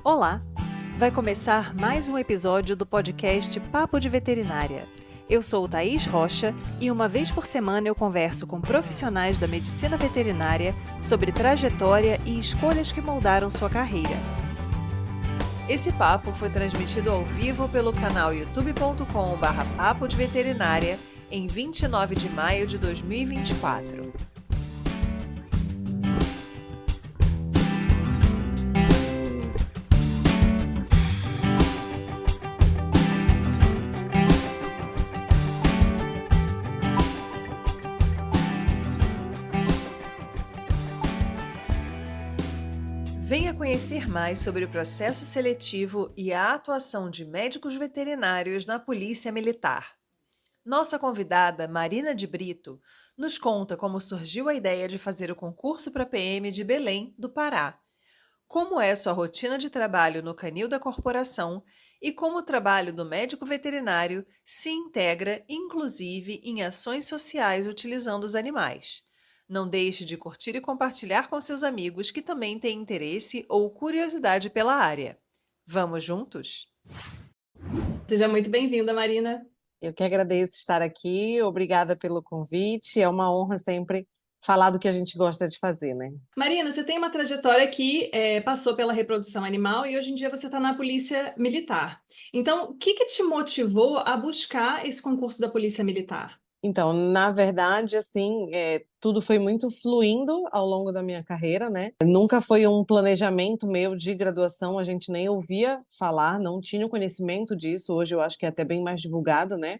Olá! Vai começar mais um episódio do podcast Papo de Veterinária. Eu sou Thaís Rocha e uma vez por semana eu converso com profissionais da medicina veterinária sobre trajetória e escolhas que moldaram sua carreira. Esse papo foi transmitido ao vivo pelo canal youtube.com/papo de veterinária em 29 de maio de 2024. Venha conhecer mais sobre o processo seletivo e a atuação de médicos veterinários na Polícia Militar. Nossa convidada, Marina de Brito, nos conta como surgiu a ideia de fazer o concurso para PM de Belém, do Pará, como é sua rotina de trabalho no canil da corporação e como o trabalho do médico veterinário se integra, inclusive, em ações sociais utilizando os animais. Não deixe de curtir e compartilhar com seus amigos que também têm interesse ou curiosidade pela área. Vamos juntos? Seja muito bem-vinda, Marina. Eu que agradeço estar aqui, obrigada pelo convite, é uma honra sempre falar do que a gente gosta de fazer, né? Marina, você tem uma trajetória que passou pela reprodução animal e hoje em dia você está na Polícia Militar. Então, o que te motivou a buscar esse concurso da Polícia Militar? Então, na verdade, assim, tudo foi muito fluindo ao longo da minha carreira, né? Nunca foi um planejamento meu de graduação, a gente nem ouvia falar, não tinha o conhecimento disso. Hoje eu acho que é até bem mais divulgado, né?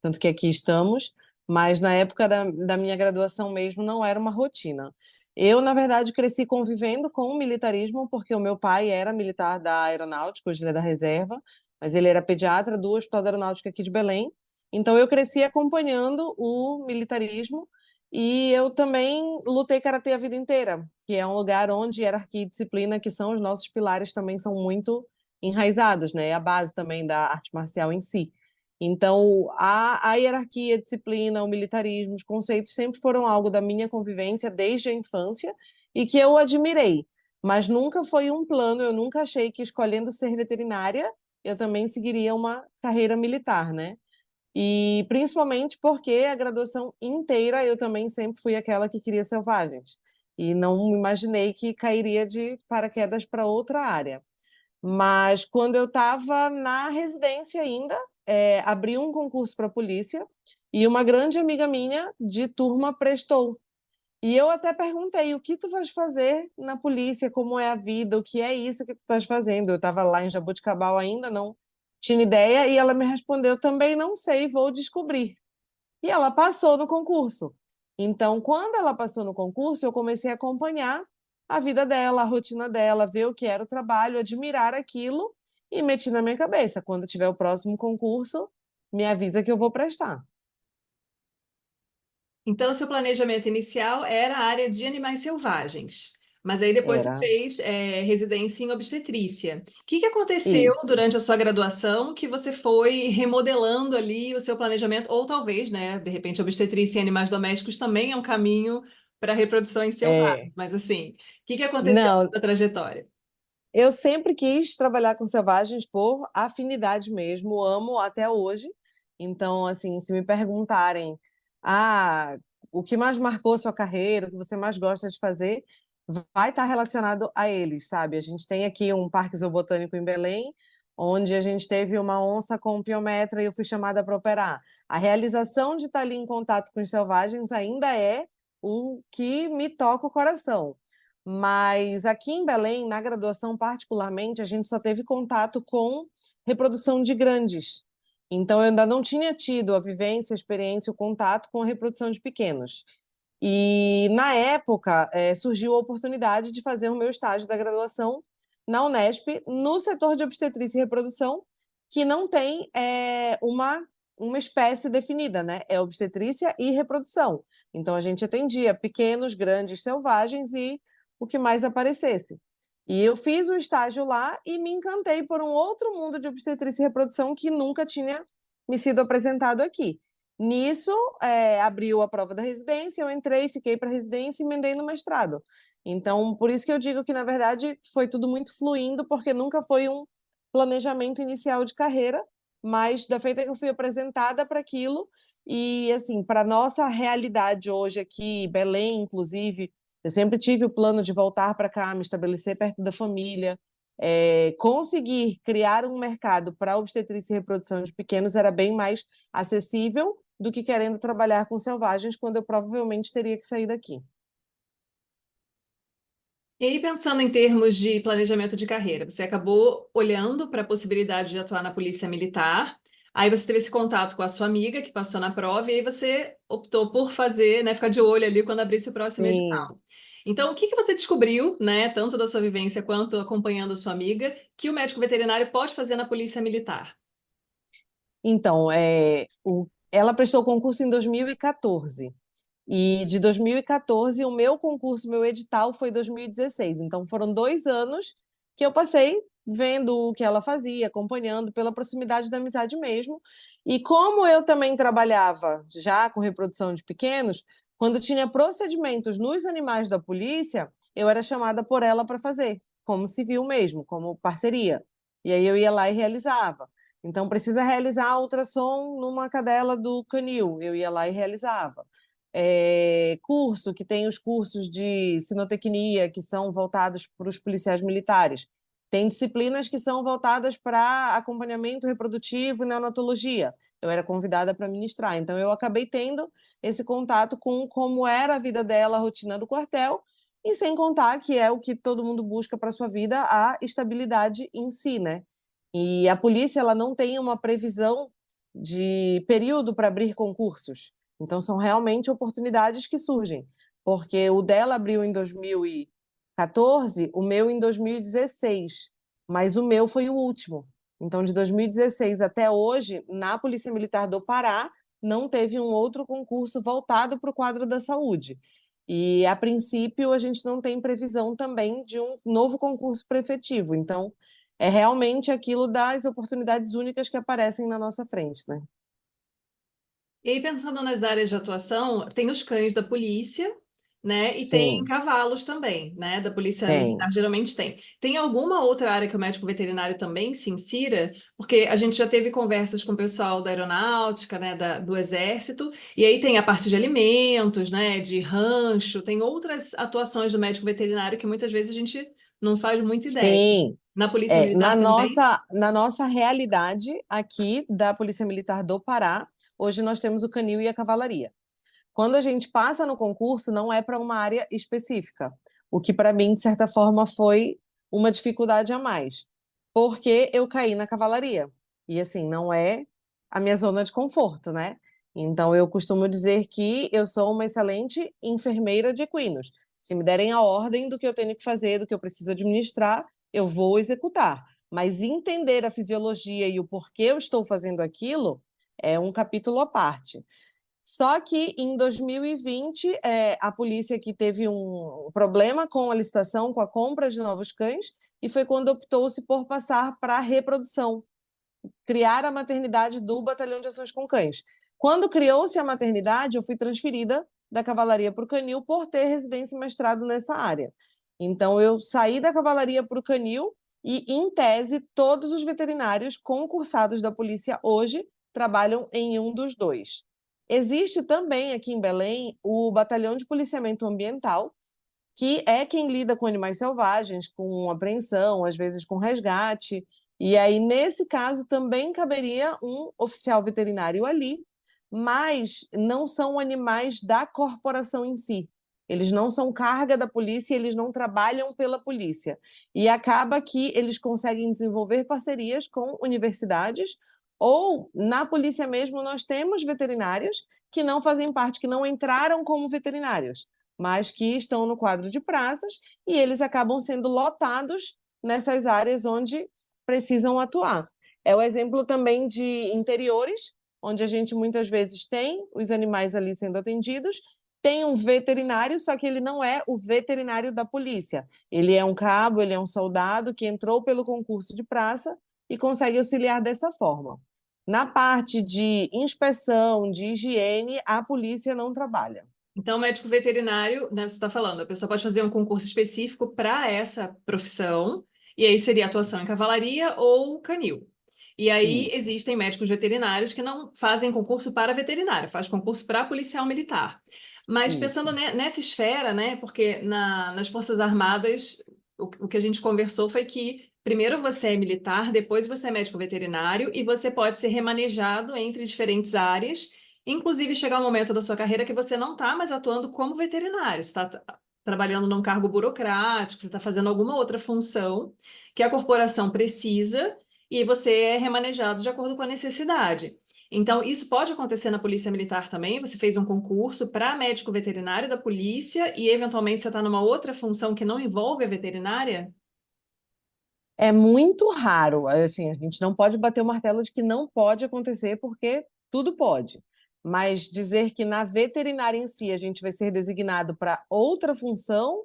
Tanto que aqui estamos, mas na época da minha graduação mesmo não era uma rotina. Eu, na verdade, cresci convivendo com o militarismo, porque o meu pai era militar da Aeronáutica, hoje ele é da reserva, mas ele era pediatra do Hospital da Aeronáutica aqui de Belém. Então eu cresci acompanhando o militarismo e eu também lutei karatê a vida inteira, que é um lugar onde hierarquia e disciplina, que são os nossos pilares, também são muito enraizados, né? É a base também da arte marcial em si. Então, a hierarquia, a disciplina, o militarismo, os conceitos sempre foram algo da minha convivência desde a infância e que eu admirei, mas nunca foi um plano, eu nunca achei que escolhendo ser veterinária eu também seguiria uma carreira militar, né? E principalmente porque a graduação inteira eu também sempre fui aquela que queria selvagens. E não imaginei que cairia de paraquedas para outra área. Mas quando eu estava na residência ainda, abri um concurso para a polícia e uma grande amiga minha de turma prestou. E eu até perguntei, o que tu vais fazer na polícia? Como é a vida? O que é isso que tu estás fazendo? Eu estava lá em Jaboticabal ainda, não tinha ideia, e ela me respondeu, também não sei, vou descobrir. E ela passou no concurso. Então, quando ela passou no concurso, eu comecei a acompanhar a vida dela, a rotina dela, ver o que era o trabalho, admirar aquilo e meti na minha cabeça. Quando tiver o próximo concurso, me avisa que eu vou prestar. Então, seu planejamento inicial era a área de animais selvagens, mas aí depois você Era fez residência em obstetrícia. O que aconteceu isso. durante a sua graduação que você foi remodelando ali o seu planejamento, ou talvez, né, de repente, obstetrícia em animais domésticos também é um caminho para a reprodução em selvagem, É, mas assim, o que aconteceu não, na trajetória? eu sempre quis trabalhar com selvagens por afinidade mesmo, amo até hoje. Então, assim, se me perguntarem, ah, o que mais marcou sua carreira, o que você mais gosta de fazer, vai estar relacionado a eles, sabe? A gente tem aqui um parque zoobotânico em Belém, onde a gente teve uma onça com piometra e eu fui chamada para operar. A realização de estar ali em contato com os selvagens ainda é o que me toca o coração. Mas aqui em Belém, na graduação particularmente, a gente só teve contato com reprodução de grandes. Então, eu ainda não tinha tido a vivência, a experiência, o contato com a reprodução de pequenos. E, na época, surgiu a oportunidade de fazer o meu estágio da graduação na Unesp, no setor de obstetrícia e reprodução, que não tem uma espécie definida, né? É obstetrícia e reprodução. Então, a gente atendia pequenos, grandes, selvagens e o que mais aparecesse. E eu fiz o estágio lá e me encantei por um outro mundo de obstetrícia e reprodução que nunca tinha me sido apresentado aqui. Nisso, abriu a prova da residência, eu entrei, fiquei para residência e emendei no mestrado. Então, por isso que eu digo que, na verdade, foi tudo muito fluindo, porque nunca foi um planejamento inicial de carreira, mas da feita que eu fui apresentada para aquilo, e, assim, para nossa realidade hoje aqui, Belém, inclusive, eu sempre tive o plano de voltar para cá, me estabelecer perto da família, conseguir criar um mercado para obstetrícia e reprodução de pequenos era bem mais acessível do que querendo trabalhar com selvagens, quando eu provavelmente teria que sair daqui. E aí, pensando em termos de planejamento de carreira, você acabou olhando para a possibilidade de atuar na Polícia Militar, aí você teve esse contato com a sua amiga que passou na prova, e aí você optou por fazer, né, ficar de olho ali quando abrisse o próximo Sim. edital. Então, o que que você descobriu, né, tanto da sua vivência quanto acompanhando a sua amiga, que o médico veterinário pode fazer na Polícia Militar? Então, ela prestou concurso em 2014. E de 2014, o meu concurso, meu edital foi 2016. Então, foram 2 anos que eu passei vendo o que ela fazia, acompanhando pela proximidade da amizade mesmo. E como eu também trabalhava já com reprodução de pequenos, quando tinha procedimentos nos animais da polícia, eu era chamada por ela para fazer, como civil mesmo, como parceria. E aí eu ia lá e realizava. Então, precisa realizar ultrassom numa cadela do canil, eu ia lá e realizava. Curso, que tem os cursos de sinotecnia, que são voltados para os policiais militares. Tem disciplinas que são voltadas para acompanhamento reprodutivo e neonatologia. Eu era convidada para ministrar, então eu acabei tendo esse contato com como era a vida dela, a rotina do quartel, e sem contar que é o que todo mundo busca para sua vida, a estabilidade em si, né? E a polícia, ela não tem uma previsão de período para abrir concursos. Então, são realmente oportunidades que surgem, porque o dela abriu em 2014, o meu em 2016, mas o meu foi o último. Então, de 2016 até hoje, na Polícia Militar do Pará, não teve um outro concurso voltado para o quadro da saúde. E, a princípio, a gente não tem previsão também de um novo concurso prefetivo. Então, é realmente aquilo das oportunidades únicas que aparecem na nossa frente, né? E aí, pensando nas áreas de atuação, tem os cães da polícia, né? E tem Sim, cavalos também, né? Da polícia tem. militar geralmente tem. Tem alguma outra área que o médico veterinário também se insira? Porque a gente já teve conversas com o pessoal da aeronáutica, né? Do exército, e aí tem a parte de alimentos, né? De rancho, tem outras atuações do médico veterinário que muitas vezes a gente não faz muita ideia. Sim, Na polícia na militar também? nossa realidade aqui da Polícia Militar do Pará, hoje nós temos o canil e a cavalaria. Quando a gente passa no concurso, não é para uma área específica, o que para mim, de certa forma, foi uma dificuldade a mais, porque eu caí na cavalaria. E assim, não é a minha zona de conforto, né? Então, eu costumo dizer que eu sou uma excelente enfermeira de equinos. Se me derem a ordem do que eu tenho que fazer, do que eu preciso administrar, eu vou executar. Mas entender a fisiologia e o porquê eu estou fazendo aquilo é um capítulo à parte. Só que em 2020, a polícia aqui teve um problema com a licitação, com a compra de novos cães, e foi quando optou-se por passar para a reprodução, criar a maternidade do Batalhão de Ações com Cães. Quando criou-se a maternidade, eu fui transferida da cavalaria para o canil por ter residência e mestrado nessa área. Então, eu saí da cavalaria para o canil e, em tese, todos os veterinários concursados da polícia hoje trabalham em um dos dois. Existe também aqui em Belém o Batalhão de Policiamento Ambiental, que é quem lida com animais selvagens, com apreensão, às vezes com resgate. E aí, nesse caso, também caberia um oficial veterinário ali, mas não são animais da corporação em si. Eles não são carga da polícia, eles não trabalham pela polícia. E acaba que eles conseguem desenvolver parcerias com universidades, ou na polícia mesmo nós temos veterinários que não fazem parte, que não entraram como veterinários, mas que estão no quadro de praças, e eles acabam sendo lotados nessas áreas onde precisam atuar. É o exemplo também de interiores, onde a gente muitas vezes tem os animais ali sendo atendidos, tem um veterinário, só que ele não é o veterinário da polícia. Ele é um cabo, ele é um soldado que entrou pelo concurso de praça e consegue auxiliar dessa forma. Na parte de inspeção, de higiene, a polícia não trabalha. Então, médico veterinário, né, você está falando, a pessoa pode fazer um concurso específico para essa profissão, e aí seria atuação em cavalaria ou canil. E aí Isso, existem médicos veterinários que não fazem concurso para veterinário, faz concurso para policial militar. Mas pensando isso. nessa esfera, né, porque nas Forças Armadas, o que a gente conversou foi que primeiro você é militar, depois você é médico veterinário, e você pode ser remanejado entre diferentes áreas. Inclusive, chegar um momento da sua carreira que você não está mais atuando como veterinário, você está trabalhando num cargo burocrático, você está fazendo alguma outra função que a corporação precisa e você é remanejado de acordo com a necessidade. Então, isso pode acontecer na Polícia Militar também. Você fez um concurso para médico veterinário da polícia e, eventualmente, você está numa outra função que não envolve a veterinária? É muito raro, assim, a gente não pode bater o martelo de que não pode acontecer, porque tudo pode. Mas dizer que na veterinária em si a gente vai ser designado para outra função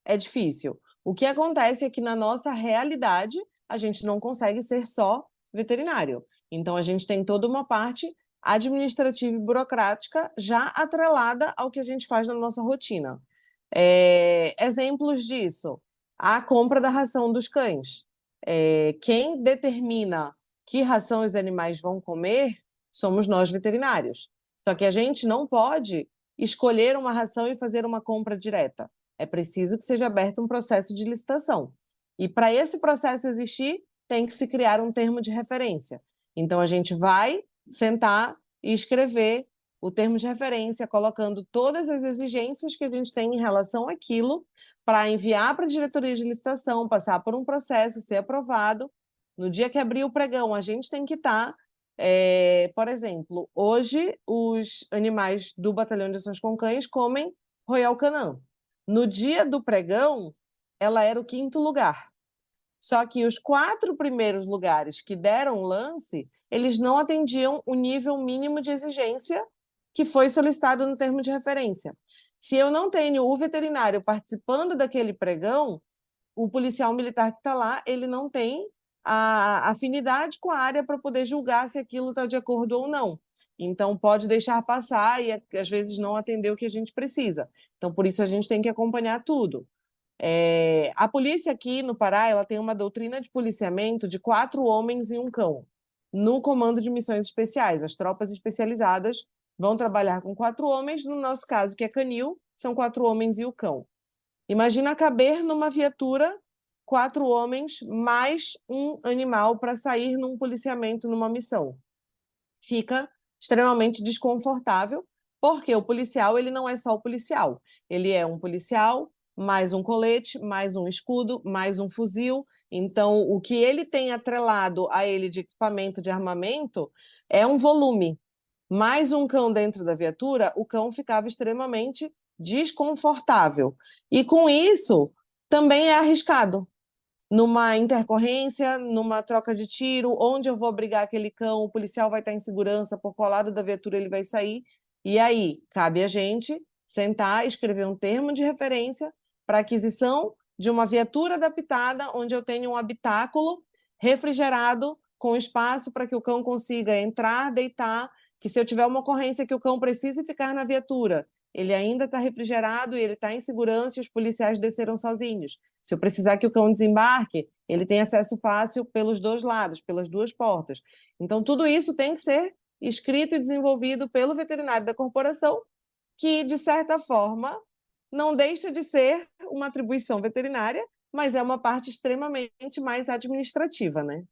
é difícil. O que acontece é que na nossa realidade a gente não consegue ser só veterinário. Então a gente tem toda uma parte administrativa e burocrática já atrelada ao que a gente faz na nossa rotina. Exemplos disso, a compra da ração dos cães. Quem determina que ração os animais vão comer somos nós veterinários. Só que a gente não pode escolher uma ração e fazer uma compra direta. É preciso que seja aberto um processo de licitação. E para esse processo existir, tem que se criar um termo de referência. Então a gente vai sentar e escrever o termo de referência, colocando todas as exigências que a gente tem em relação àquilo, para enviar para a diretoria de licitação, passar por um processo, ser aprovado. No dia que abrir o pregão, a gente tem que estar. Por exemplo, hoje os animais do Batalhão de Ações com Cães comem Royal Canin. No dia do pregão, ela era o quinto lugar. Só que os 4 primeiros lugares que deram lance, eles não atendiam o nível mínimo de exigência que foi solicitado no termo de referência. Se eu não tenho o veterinário participando daquele pregão, o policial militar que está lá, ele não tem a afinidade com a área para poder julgar se aquilo está de acordo ou não. Então, pode deixar passar e, às vezes, não atender o que a gente precisa. Então, por isso, a gente tem que acompanhar tudo. A polícia aqui no Pará, ela tem uma doutrina de policiamento de 4 homens e um cão. No comando de missões especiais, as tropas especializadas vão trabalhar com 4 homens. No nosso caso, que é canil, são 4 homens e o cão. Imagina caber numa viatura 4 homens mais um animal para sair num policiamento, numa missão. Fica extremamente desconfortável, porque o policial ele não é só o policial. Ele é um policial, mais um colete, mais um escudo, mais um fuzil. Então, o que ele tem atrelado a ele de equipamento, de armamento, é um volume. Mais um cão dentro da viatura, o cão ficava extremamente desconfortável. E com isso, também é arriscado. Numa intercorrência, numa troca de tiro, onde eu vou abrigar aquele cão, o policial vai estar em segurança, por qual lado da viatura ele vai sair. E aí, cabe a gente sentar, escrever um termo de referência para aquisição de uma viatura adaptada, onde eu tenho um habitáculo refrigerado, com espaço para que o cão consiga entrar, deitar, que se eu tiver uma ocorrência que o cão precise ficar na viatura, ele ainda está refrigerado e ele está em segurança e os policiais desceram sozinhos. Se eu precisar que o cão desembarque, ele tem acesso fácil pelos 2 lados, pelas 2 portas. Então, tudo isso tem que ser escrito e desenvolvido pelo veterinário da corporação, que, de certa forma, não deixa de ser uma atribuição veterinária, mas é uma parte extremamente mais administrativa, né?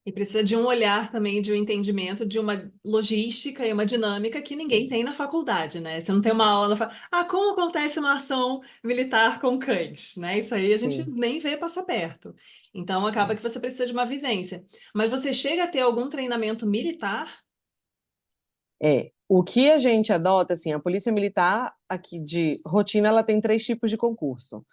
E precisa de um olhar também, de um entendimento, de uma logística e uma dinâmica que ninguém Sim, tem na faculdade, né? Você não tem uma aula na como acontece uma ação militar com cães, né? Isso aí a gente sim. nem vê passar perto. Então acaba que você precisa de uma vivência. Mas você chega a ter algum treinamento militar? O que a gente adota, assim, a Polícia Militar, aqui de rotina, ela tem 3 tipos de concurso.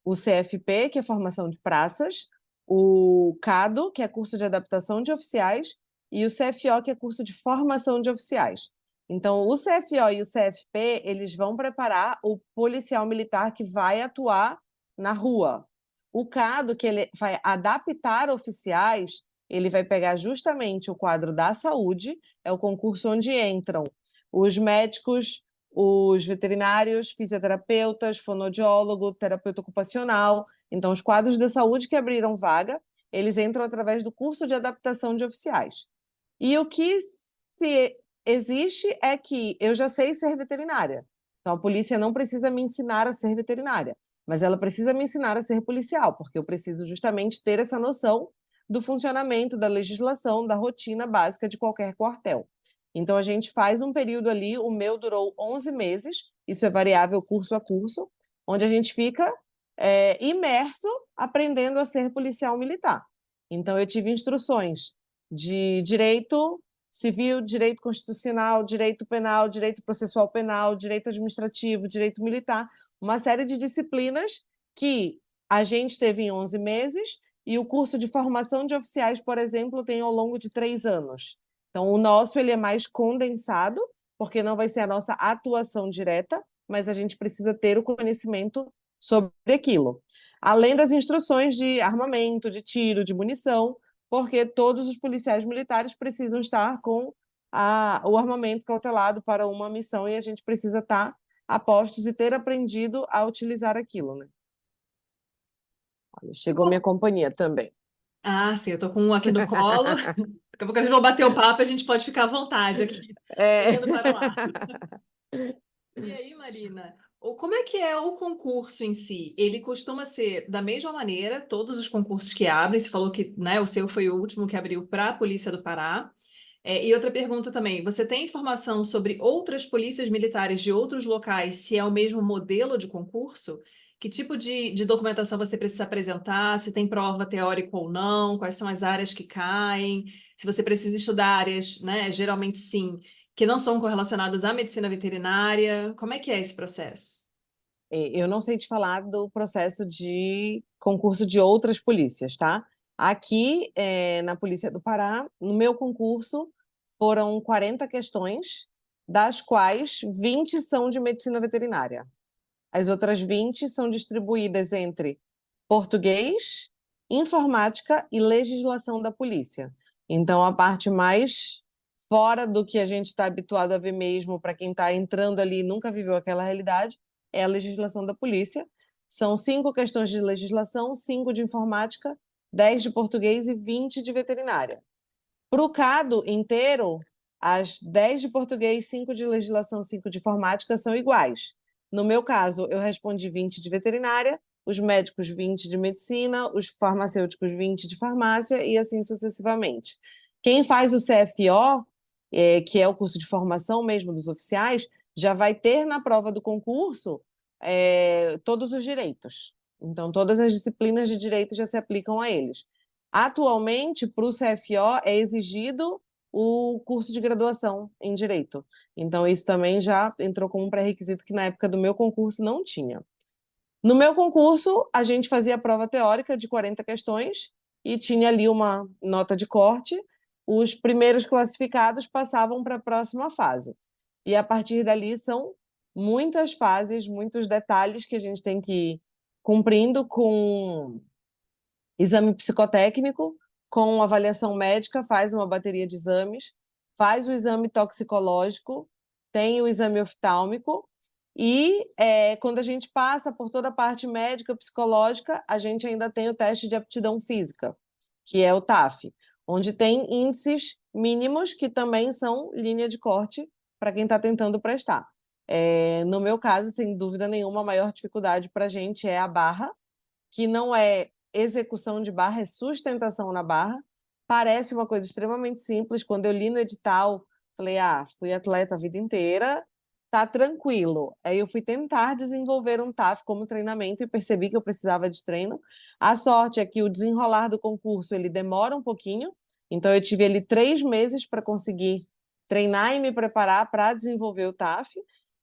O CFP, que é formação de praças, o CADO, que é curso de adaptação de oficiais, e o CFO, que é curso de formação de oficiais. Então, o CFO e o CFP, eles vão preparar o policial militar que vai atuar na rua. O CADO, que ele vai adaptar oficiais, ele vai pegar justamente o quadro da saúde, é o concurso onde entram os médicos, os veterinários, fisioterapeutas, fonoaudiólogo, terapeuta ocupacional. Então, os quadros da saúde que abriram vaga, eles entram através do curso de adaptação de oficiais. E o que se existe é que eu já sei ser veterinária. Então, a polícia não precisa me ensinar a ser veterinária, mas ela precisa me ensinar a ser policial, porque eu preciso justamente ter essa noção do funcionamento, da legislação, da rotina básica de qualquer quartel. Então, a gente faz um período ali, o meu durou 11 meses, isso é variável curso a curso, onde a gente fica imerso aprendendo a ser policial militar. Então, eu tive instruções de direito civil, direito constitucional, direito penal, direito processual penal, direito administrativo, direito militar, uma série de disciplinas que a gente teve em 11 meses e o curso de formação de oficiais, por exemplo, tem ao longo de 3 anos. Então, o nosso ele é mais condensado, porque não vai ser a nossa atuação direta, mas a gente precisa ter o conhecimento sobre aquilo. Além das instruções de armamento, de tiro, de munição, porque todos os policiais militares precisam estar com o armamento cautelado para uma missão e a gente precisa estar a postos e ter aprendido a utilizar aquilo, né? Olha, chegou minha companhia também. Ah, sim, eu tô com um aqui no colo. Daqui a pouco a gente vai bater o papo, a gente pode ficar à vontade aqui, É... olhando para lá. E aí, Marina, como é que é o concurso em si? Ele costuma ser da mesma maneira, todos os concursos que abrem, você falou que, né, o seu foi o último que abriu para a Polícia do Pará. E outra pergunta também, você tem informação sobre outras polícias militares de outros locais, se é o mesmo modelo de concurso? Que tipo de documentação você precisa apresentar? Se tem prova teórica ou não? Quais são as áreas que caem? Se você precisa estudar áreas, né? Geralmente sim, que não são correlacionadas à medicina veterinária. Como é que é esse processo? Eu não sei te falar do processo de concurso de outras polícias, tá? Aqui, na Polícia do Pará, no meu concurso, foram 40 questões, das quais 20 são de medicina veterinária. As outras 20 são distribuídas entre português, informática e legislação da polícia. Então, a parte mais fora do que a gente está habituado a ver mesmo, para quem está entrando ali e nunca viveu aquela realidade, é a legislação da polícia. São 5 questões de legislação, 5 de informática, 10 de português e 20 de veterinária. Para o CADO inteiro, as 10 de português, 5 de legislação, 5 de informática são iguais. No meu caso, eu respondi 20 de veterinária, os médicos 20 de medicina, os farmacêuticos 20 de farmácia e assim sucessivamente. Quem faz o CFO, que é o curso de formação mesmo dos oficiais, já vai ter na prova do concurso todos os direitos. Então, todas as disciplinas de direito já se aplicam a eles. Atualmente, para o CFO, é exigido o curso de graduação em Direito. Então, isso também já entrou como um pré-requisito que na época do meu concurso não tinha. No meu concurso, a gente fazia a prova teórica de 40 questões e tinha ali uma nota de corte. Os primeiros classificados passavam para a próxima fase. E a partir dali são muitas fases, muitos detalhes que a gente tem que ir cumprindo com exame psicotécnico, com avaliação médica, faz uma bateria de exames, faz o exame toxicológico, tem o exame oftálmico, e quando a gente passa por toda a parte médica, psicológica, a gente ainda tem o teste de aptidão física, que é o TAF, onde tem índices mínimos que também são linha de corte para quem está tentando prestar. No meu caso, sem dúvida nenhuma, a maior dificuldade para a gente é a barra, que não é execução de barra, é sustentação na barra. Parece uma coisa extremamente simples. Quando eu li no edital, falei, fui atleta a vida inteira, tá tranquilo. Aí eu fui tentar desenvolver um TAF como treinamento e percebi que eu precisava de treino. A sorte é que o desenrolar do concurso, ele demora um pouquinho, então eu tive ali 3 meses para conseguir treinar e me preparar para desenvolver o TAF.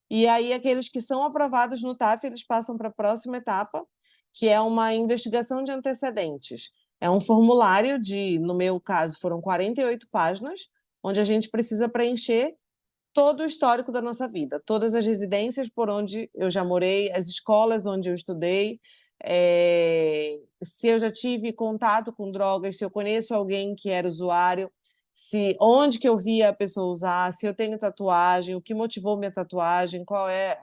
E aí aqueles que são aprovados no TAF, eles passam para a próxima etapa, que é uma investigação de antecedentes. É um formulário de, no meu caso, foram 48 páginas, onde a gente precisa preencher todo o histórico da nossa vida, todas as residências por onde eu já morei, as escolas onde eu estudei, se eu já tive contato com drogas, se eu conheço alguém que era usuário, se onde que eu via a pessoa usar, se eu tenho tatuagem, o que motivou minha tatuagem, qual é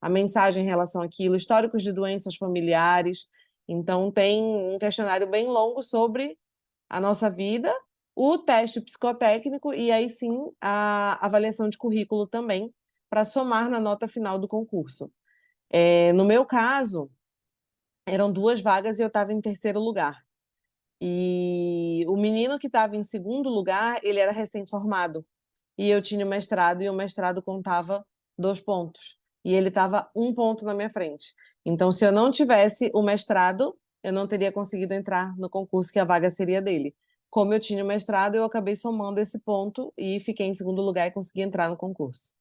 a mensagem em relação àquilo, históricos de doenças familiares. Então, tem um questionário bem longo sobre a nossa vida, o teste psicotécnico e aí sim a avaliação de currículo também, para somar na nota final do concurso. No meu caso, eram 2 vagas e eu estava em terceiro lugar. E o menino que estava em segundo lugar, ele era recém-formado. E eu tinha o mestrado, e o mestrado contava 2 pontos. E ele estava 1 ponto na minha frente. Então, se eu não tivesse o mestrado, eu não teria conseguido entrar no concurso, que a vaga seria dele. Como eu tinha o mestrado, eu acabei somando esse ponto e fiquei em segundo lugar e consegui entrar no concurso.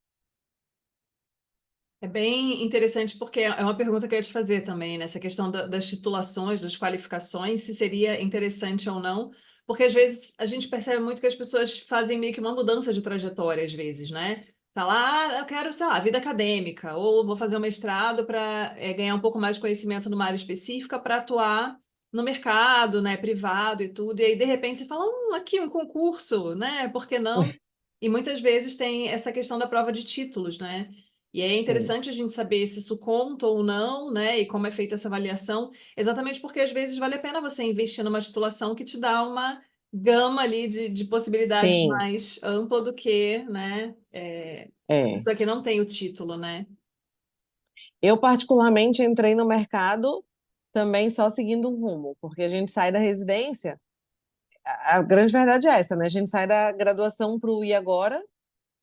É bem interessante porque é uma pergunta que eu ia te fazer também, nessa questão das titulações, das qualificações, se seria interessante ou não, porque às vezes a gente percebe muito que as pessoas fazem meio que uma mudança de trajetória, às vezes, né? Tá lá, eu quero, sei lá, vida acadêmica, ou vou fazer um mestrado para ganhar um pouco mais de conhecimento numa área específica para atuar no mercado, né, privado e tudo, e aí de repente você fala, aqui um concurso, né? Por que não? E muitas vezes tem essa questão da prova de títulos, né? E é Sim, interessante a gente saber se isso conta ou não, né? E como é feita essa avaliação, exatamente porque às vezes vale a pena você investir numa titulação que te dá uma gama ali de possibilidades sim, mais ampla do que, né? A é. pessoa que não tem o título, né? Eu, particularmente, entrei no mercado também só seguindo um rumo, porque a gente sai da residência. A grande verdade é essa, né? A gente sai da graduação para o e agora,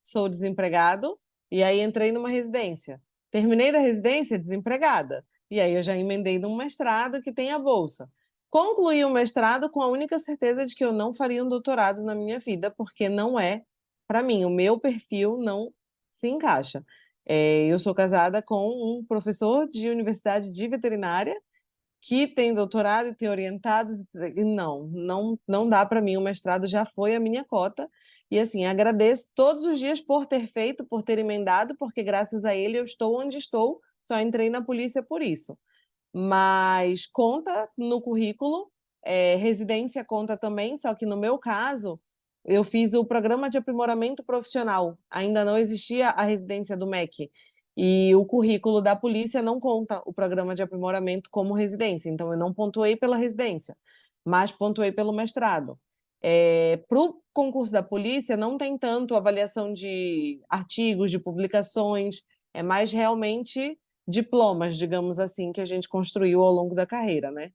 sou desempregado, e aí entrei numa residência. Terminei da residência desempregada, e aí eu já emendei num mestrado que tem a bolsa. Concluí o mestrado com a única certeza de que eu não faria um doutorado na minha vida, porque não é para mim, o meu perfil não se encaixa. Eu sou casada com um professor de universidade de veterinária que tem doutorado e tem orientado, e não dá para mim, o mestrado já foi a minha cota, e assim, agradeço todos os dias por ter feito, por ter emendado, porque graças a ele eu estou onde estou, só entrei na polícia por isso. Mas conta no currículo, residência conta também, só que no meu caso, eu fiz o programa de aprimoramento profissional, ainda não existia a residência do MEC. E o currículo da polícia não conta o programa de aprimoramento como residência, então eu não pontuei pela residência, mas pontuei pelo mestrado. Para o concurso da polícia, não tem tanto avaliação de artigos, de publicações, é mais realmente diplomas, digamos assim, que a gente construiu ao longo da carreira, né?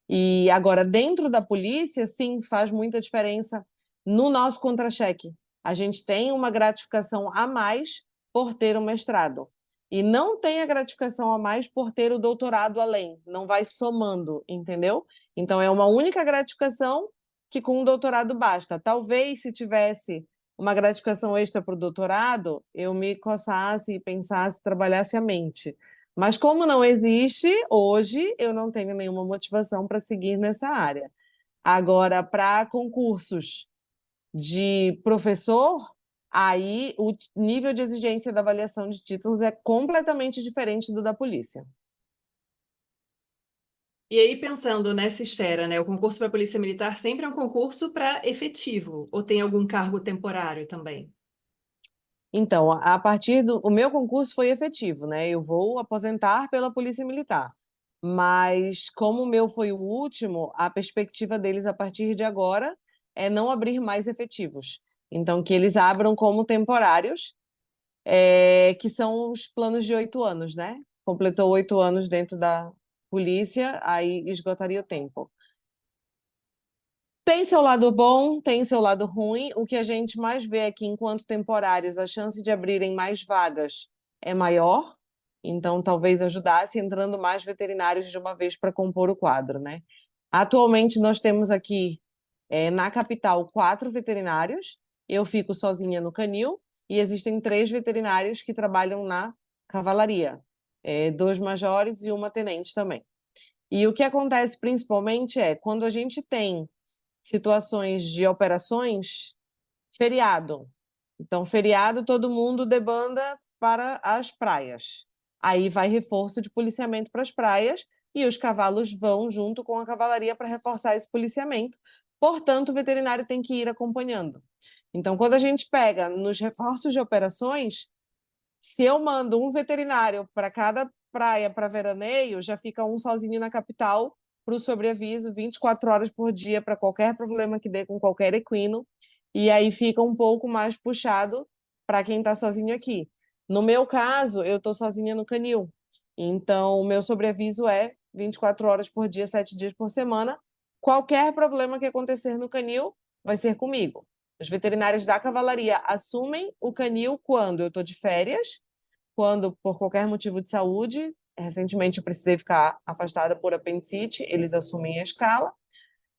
E agora, dentro da polícia, sim, faz muita diferença no nosso contra-cheque. A gente tem uma gratificação a mais por ter o mestrado. E não tem a gratificação a mais por ter o doutorado além. Não vai somando, entendeu? Então, é uma única gratificação que com o doutorado basta. Talvez, se tivesse uma gratificação extra para o doutorado, eu me coçasse e pensasse, trabalhasse a mente. Mas como não existe, hoje eu não tenho nenhuma motivação para seguir nessa área. Agora, para concursos de professor, aí o nível de exigência da avaliação de títulos é completamente diferente do da polícia. E aí, pensando nessa esfera, né? O concurso para a Polícia Militar sempre é um concurso para efetivo, ou tem algum cargo temporário também? Então, a partir do o meu concurso foi efetivo, né? Eu vou aposentar pela Polícia Militar. Mas como o meu foi o último, a perspectiva deles a partir de agora é não abrir mais efetivos. Então, que eles abram como temporários, que são os planos de 8 anos, né? Completou 8 anos dentro da polícia, aí esgotaria o tempo. Tem seu lado bom, tem seu lado ruim. O que a gente mais vê aqui, enquanto temporários, a chance de abrirem mais vagas é maior. Então, talvez ajudasse entrando mais veterinários de uma vez para compor o quadro, né? Atualmente, nós temos aqui, na capital, 4 veterinários. Eu fico sozinha no canil e existem 3 veterinários que trabalham na cavalaria, 2 majores e uma tenente também. E o que acontece principalmente é quando a gente tem situações de operações, feriado. Então, feriado, todo mundo debanda para as praias. Aí vai reforço de policiamento para as praias, e os cavalos vão junto com a cavalaria para reforçar esse policiamento. Portanto, o veterinário tem que ir acompanhando. Então, quando a gente pega nos reforços de operações, se eu mando um veterinário para cada praia para veraneio, já fica um sozinho na capital para o sobreaviso 24 horas por dia para qualquer problema que dê com qualquer equino. E aí fica um pouco mais puxado para quem está sozinho aqui. No meu caso, eu estou sozinha no canil. Então, o meu sobreaviso é 24 horas por dia, 7 dias por semana. Qualquer problema que acontecer no canil vai ser comigo. Os veterinários da cavalaria assumem o canil quando eu estou de férias, quando, por qualquer motivo de saúde, recentemente eu precisei ficar afastada por apendicite, eles assumem a escala.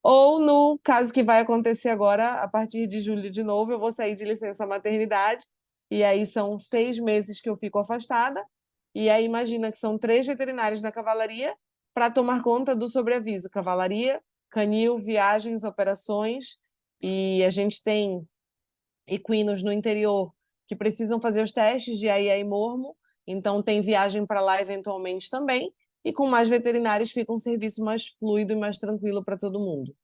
Ou no caso que vai acontecer agora, a partir de julho de novo, eu vou sair de licença maternidade, e aí são 6 meses que eu fico afastada. E aí imagina que são 3 veterinários na cavalaria para tomar conta do sobreaviso. Cavalaria, canil, viagens, operações, e a gente tem equinos no interior que precisam fazer os testes de AIA e mormo, então tem viagem para lá eventualmente também, e com mais veterinários fica um serviço mais fluido e mais tranquilo para todo mundo.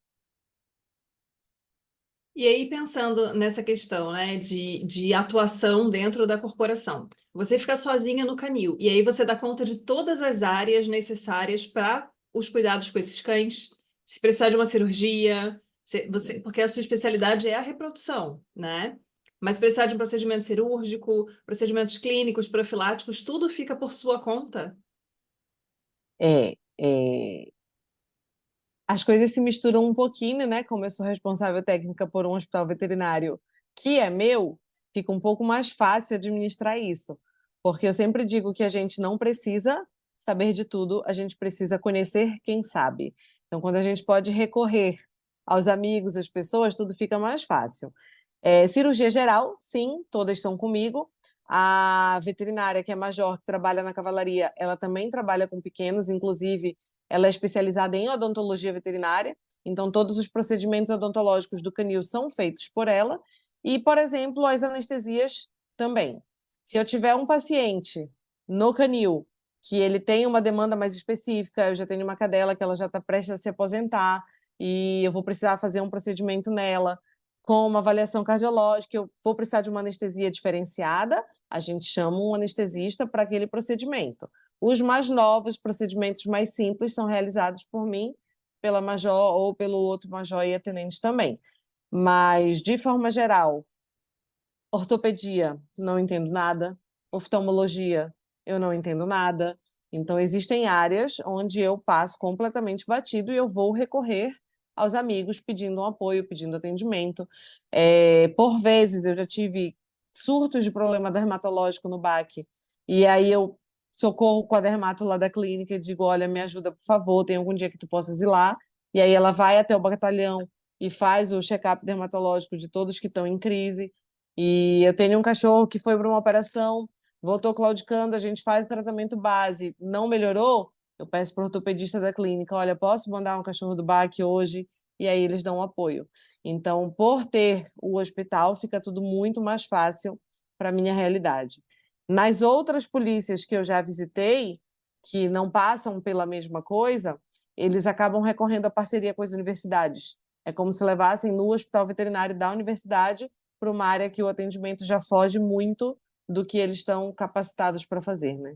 E aí, pensando nessa questão, né, de atuação dentro da corporação, você fica sozinha no canil, e aí você dá conta de todas as áreas necessárias para os cuidados com esses cães, se precisar de uma cirurgia, porque a sua especialidade é a reprodução, né? Mas se precisar de um procedimento cirúrgico, procedimentos clínicos, profiláticos, tudo fica por sua conta? É, é, as coisas se misturam um pouquinho, né? Como eu sou responsável técnica por um hospital veterinário que é meu, fica um pouco mais fácil administrar isso. Porque eu sempre digo que a gente não precisa saber de tudo, a gente precisa conhecer quem sabe. Então, quando a gente pode recorrer aos amigos, às pessoas, tudo fica mais fácil. Cirurgia geral, sim, todas são comigo. A veterinária, que é major, que trabalha na cavalaria, ela também trabalha com pequenos, inclusive ela é especializada em odontologia veterinária, então todos os procedimentos odontológicos do canil são feitos por ela. E, por exemplo, as anestesias também. Se eu tiver um paciente no canil que ele tem uma demanda mais específica, eu já tenho uma cadela que ela já está prestes a se aposentar e eu vou precisar fazer um procedimento nela com uma avaliação cardiológica, eu vou precisar de uma anestesia diferenciada, a gente chama um anestesista para aquele procedimento. Os mais novos, procedimentos mais simples, são realizados por mim, pela major ou pelo outro major e atendente também. Mas, de forma geral, ortopedia, não entendo nada. Oftalmologia, eu não entendo nada. Então, existem áreas onde eu passo completamente batido e eu vou recorrer aos amigos pedindo um apoio, pedindo atendimento. Por vezes, eu já tive surtos de problema dermatológico no baque, e aí eu socorro com a dermato lá da clínica e digo, olha, me ajuda, por favor, tem algum dia que tu possas ir lá? E aí ela vai até o batalhão e faz o check-up dermatológico de todos que estão em crise. E eu tenho um cachorro que foi para uma operação, voltou claudicando, a gente faz o tratamento base, não melhorou, eu peço para o ortopedista da clínica, olha, posso mandar um cachorro do BAC hoje? E aí eles dão um apoio. Então, por ter o hospital, fica tudo muito mais fácil para a minha realidade. Nas outras polícias que eu já visitei, que não passam pela mesma coisa, eles acabam recorrendo à parceria com as universidades. É como se levassem no hospital veterinário da universidade para uma área que o atendimento já foge muito do que eles estão capacitados para fazer, né?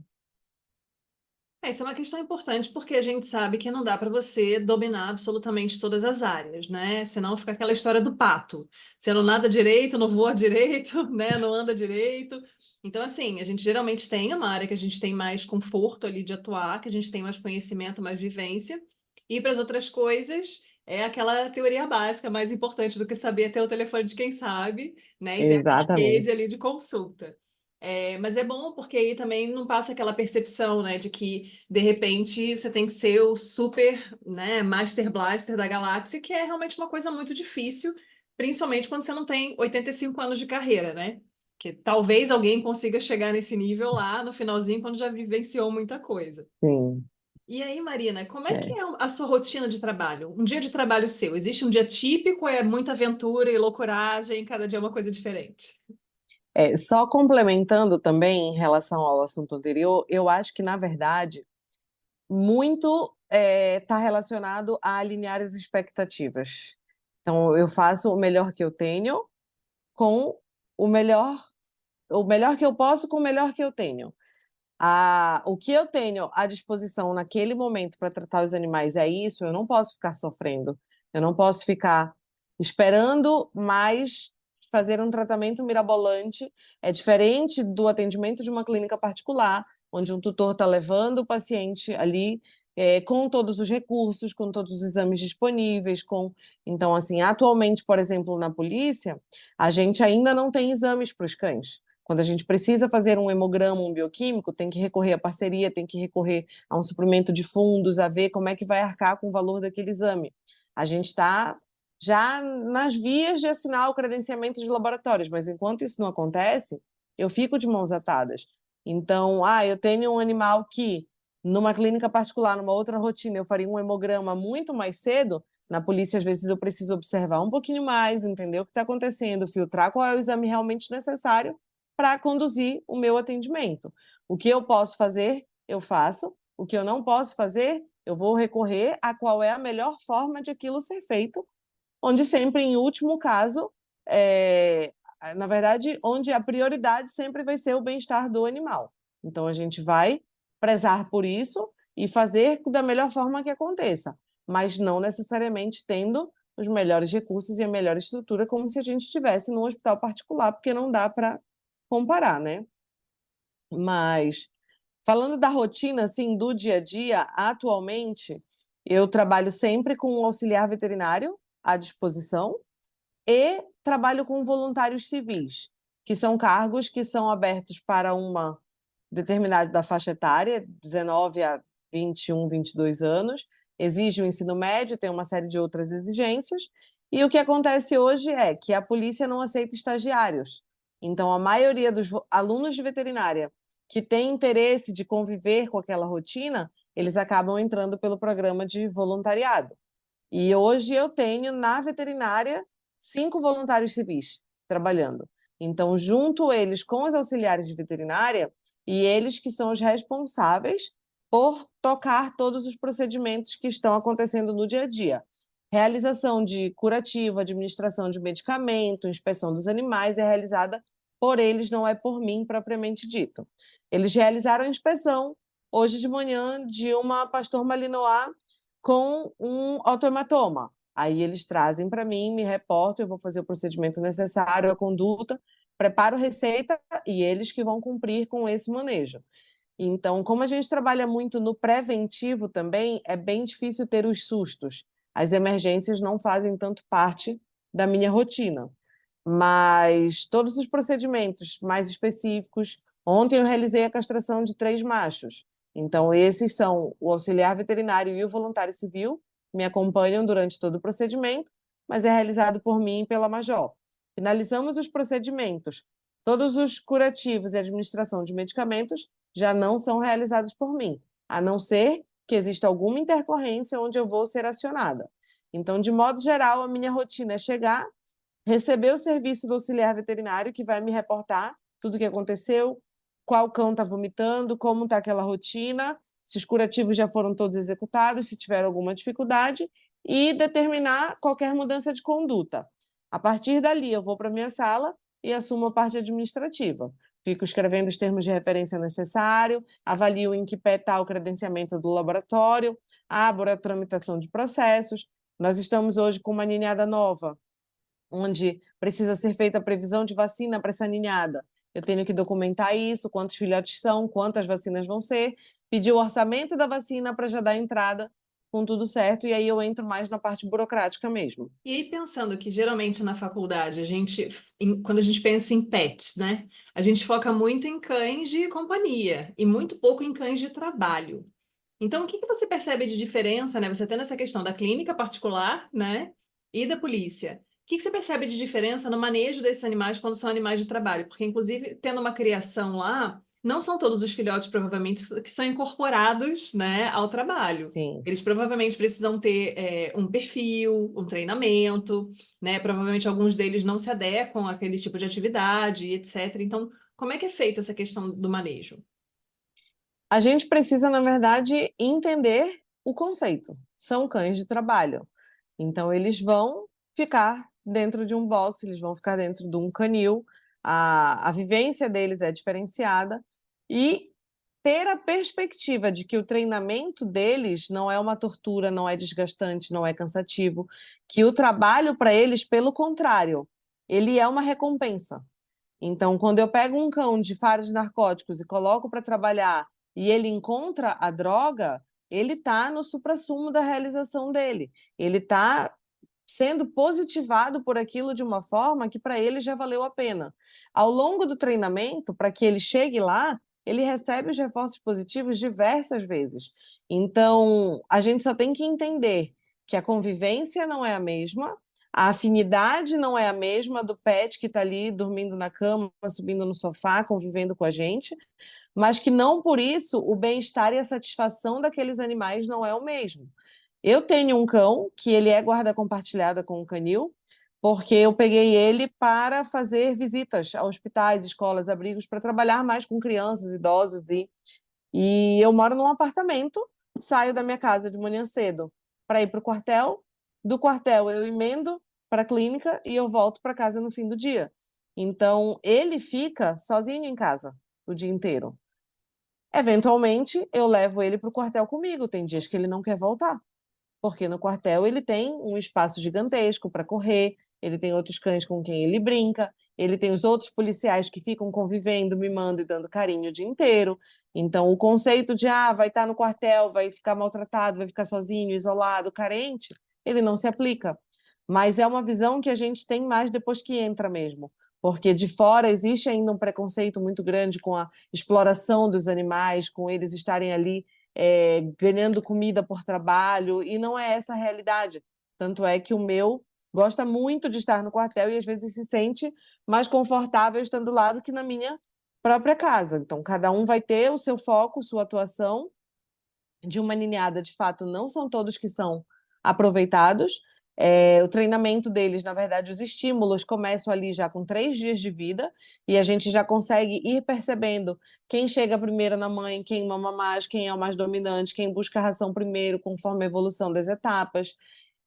Isso é uma questão importante porque a gente sabe que não dá para você dominar absolutamente todas as áreas, né? Senão fica aquela história do pato. Você não nada direito, não voa direito, né? Não anda direito. Então, assim, a gente geralmente tem uma área que a gente tem mais conforto ali de atuar, que a gente tem mais conhecimento, mais vivência. E para as outras coisas, é aquela teoria básica mais importante do que saber ter o telefone de quem sabe, né? E ter aquela rede Exatamente. ali de consulta. Mas é bom porque aí também não passa aquela percepção, né, de que de repente você tem que ser o super, né, Master Blaster da galáxia, que é realmente uma coisa muito difícil, principalmente quando você não tem 85 anos de carreira, né? Que talvez alguém consiga chegar nesse nível lá no finalzinho quando já vivenciou muita coisa. Sim. E aí, Marina, como é que É. é a sua rotina de trabalho? Um dia de trabalho seu, existe um dia típico, é muita aventura e loucuragem, cada dia é uma coisa diferente? Só complementando também em relação ao assunto anterior, eu acho que, na verdade, muito está relacionado a alinhar as expectativas. Então, eu faço o melhor que eu tenho com o melhor, o melhor que eu posso com o melhor que eu tenho. O que eu tenho à disposição naquele momento para tratar os animais é isso, eu não posso ficar sofrendo, eu não posso ficar esperando mais fazer um tratamento mirabolante. É diferente do atendimento de uma clínica particular, onde um tutor está levando o paciente ali com todos os recursos, com todos os exames disponíveis, então, assim, atualmente, por exemplo, na polícia, a gente ainda não tem exames para os cães. Quando a gente precisa fazer um hemograma, um bioquímico, tem que recorrer à parceria, tem que recorrer a um suprimento de fundos, a ver como é que vai arcar com o valor daquele exame. A gente está já nas vias de assinar o credenciamento de laboratórios, mas enquanto isso não acontece, eu fico de mãos atadas. Então, eu tenho um animal que, numa clínica particular, numa outra rotina, eu faria um hemograma muito mais cedo. Na polícia, às vezes, eu preciso observar um pouquinho mais, entender o que está acontecendo, filtrar qual é o exame realmente necessário para conduzir o meu atendimento. O que eu posso fazer, eu faço. O que eu não posso fazer, eu vou recorrer a qual é a melhor forma de aquilo ser feito, onde sempre, em último caso, na verdade, onde a prioridade sempre vai ser o bem-estar do animal. Então, a gente vai prezar por isso e fazer da melhor forma que aconteça, mas não necessariamente tendo os melhores recursos e a melhor estrutura, como se a gente estivesse num hospital particular, porque não dá para comparar, né? Mas, falando da rotina, assim, do dia a dia, atualmente, eu trabalho sempre com um auxiliar veterinário à disposição e trabalho com voluntários civis, que são cargos que são abertos para uma determinada da faixa etária, 19 a 21, 22 anos, exige o ensino médio, tem uma série de outras exigências, e o que acontece hoje é que a polícia não aceita estagiários. Então, a maioria dos alunos de veterinária que tem interesse de conviver com aquela rotina, eles acabam entrando pelo programa de voluntariado. E hoje eu tenho na veterinária 5 voluntários civis trabalhando. Então, junto eles com os auxiliares de veterinária, e eles que são os responsáveis por tocar todos os procedimentos que estão acontecendo no dia a dia. Realização de curativo, administração de medicamento, inspeção dos animais é realizada por eles, não é por mim propriamente dito. Eles realizaram a inspeção hoje de manhã de uma pastor malinois com um autohematoma. Aí eles trazem para mim, me reportam, eu vou fazer o procedimento necessário, a conduta, preparo receita e eles que vão cumprir com esse manejo. Então, como a gente trabalha muito no preventivo também, é bem difícil ter os sustos. As emergências não fazem tanto parte da minha rotina. Mas todos os procedimentos mais específicos. Ontem eu realizei a castração de 3 machos. Então, esses são o auxiliar veterinário e o voluntário civil, me acompanham durante todo o procedimento, mas é realizado por mim e pela Major. Finalizamos os procedimentos. Todos os curativos e administração de medicamentos já não são realizados por mim, a não ser que exista alguma intercorrência onde eu vou ser acionada. Então, de modo geral, a minha rotina é chegar, receber o serviço do auxiliar veterinário, que vai me reportar tudo o que aconteceu, qual cão está vomitando, como está aquela rotina, se os curativos já foram todos executados, se tiver alguma dificuldade, e determinar qualquer mudança de conduta. A partir dali, eu vou para a minha sala e assumo a parte administrativa. Fico escrevendo os termos de referência necessários, avalio em que pé está o credenciamento do laboratório, abro a tramitação de processos. Nós estamos hoje com uma ninhada nova, onde precisa ser feita a previsão de vacina para essa ninhada. Eu tenho que documentar isso, quantos filhotes são, quantas vacinas vão ser, pedir o orçamento da vacina para já dar entrada com tudo certo, e aí eu entro mais na parte burocrática mesmo. E aí, pensando que geralmente na faculdade, quando a gente pensa em pets, né? A gente foca muito em cães de companhia e muito pouco em cães de trabalho. Então, o que que você percebe de diferença, né? Você tendo essa questão da clínica particular, né? E da polícia. O que que você percebe de diferença no manejo desses animais quando são animais de trabalho? Porque, inclusive, tendo uma criação lá, não são todos os filhotes, provavelmente, que são incorporados, né, ao trabalho. Sim. Eles provavelmente precisam ter um perfil, um treinamento, né? Provavelmente alguns deles não se adequam àquele tipo de atividade, etc. Então, como é que é feita essa questão do manejo? A gente precisa, na verdade, entender o conceito. São cães de trabalho. Então, eles vão ficar dentro de um box, eles vão ficar dentro de um canil, a vivência deles é diferenciada e ter a perspectiva de que o treinamento deles não é uma tortura, não é desgastante, não é cansativo, que o trabalho para eles, pelo contrário, ele é uma recompensa. Então, quando eu pego um cão de faro de narcóticos e coloco para trabalhar e ele encontra a droga, ele está no suprassumo da realização dele. Ele está sendo positivado por aquilo de uma forma que para ele já valeu a pena. Ao longo do treinamento, para que ele chegue lá, ele recebe os reforços positivos diversas vezes. Então, a gente só tem que entender que a convivência não é a mesma, a afinidade não é a mesma do pet que está ali dormindo na cama, subindo no sofá, convivendo com a gente, mas que não por isso o bem-estar e a satisfação daqueles animais não é o mesmo. Eu tenho um cão que ele é guarda compartilhada com um canil, porque eu peguei ele para fazer visitas a hospitais, escolas, abrigos, para trabalhar mais com crianças, idosos e eu moro num apartamento, saio da minha casa de manhã cedo para ir para o quartel, do quartel eu emendo para a clínica e eu volto para casa no fim do dia. Então, ele fica sozinho em casa o dia inteiro. Eventualmente, eu levo ele para o quartel comigo. Tem dias que ele não quer voltar, porque no quartel ele tem um espaço gigantesco para correr, ele tem outros cães com quem ele brinca, ele tem os outros policiais que ficam convivendo, mimando e dando carinho o dia inteiro. Então, o conceito de vai estar no quartel, vai ficar maltratado, vai ficar sozinho, isolado, carente, ele não se aplica. Mas é uma visão que a gente tem mais depois que entra mesmo. Porque de fora existe ainda um preconceito muito grande com a exploração dos animais, com eles estarem ali ganhando comida por trabalho, e não é essa a realidade. Tanto é que o meu gosta muito de estar no quartel e às vezes se sente mais confortável estando lá do que na minha própria casa. Então, cada um vai ter o seu foco, sua atuação. De uma ninhada, de fato, não são todos que são aproveitados. O treinamento deles, na verdade, os estímulos começam ali já com 3 dias de vida e a gente já consegue ir percebendo quem chega primeiro na mãe, quem mama mais, quem é o mais dominante, quem busca a ração primeiro, conforme a evolução das etapas.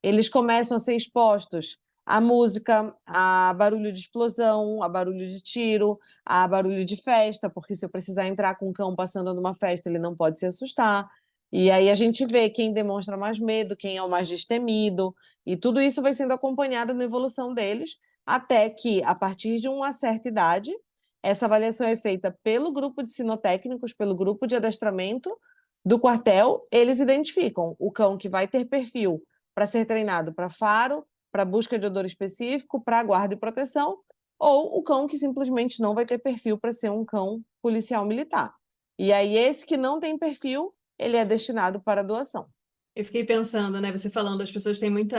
Eles começam a ser expostos à música, a barulho de explosão, a barulho de tiro, a barulho de festa, porque se eu precisar entrar com um cão passando numa festa, ele não pode se assustar. E aí a gente vê quem demonstra mais medo, quem é o mais destemido, e tudo isso vai sendo acompanhado na evolução deles, até que, a partir de uma certa idade, essa avaliação é feita pelo grupo de sinotécnicos, pelo grupo de adestramento do quartel, eles identificam o cão que vai ter perfil para ser treinado para faro, para busca de odor específico, para guarda e proteção, ou o cão que simplesmente não vai ter perfil para ser um cão policial militar. E aí, esse que não tem perfil, ele é destinado para doação. Eu fiquei pensando, né? Você falando, as pessoas têm muito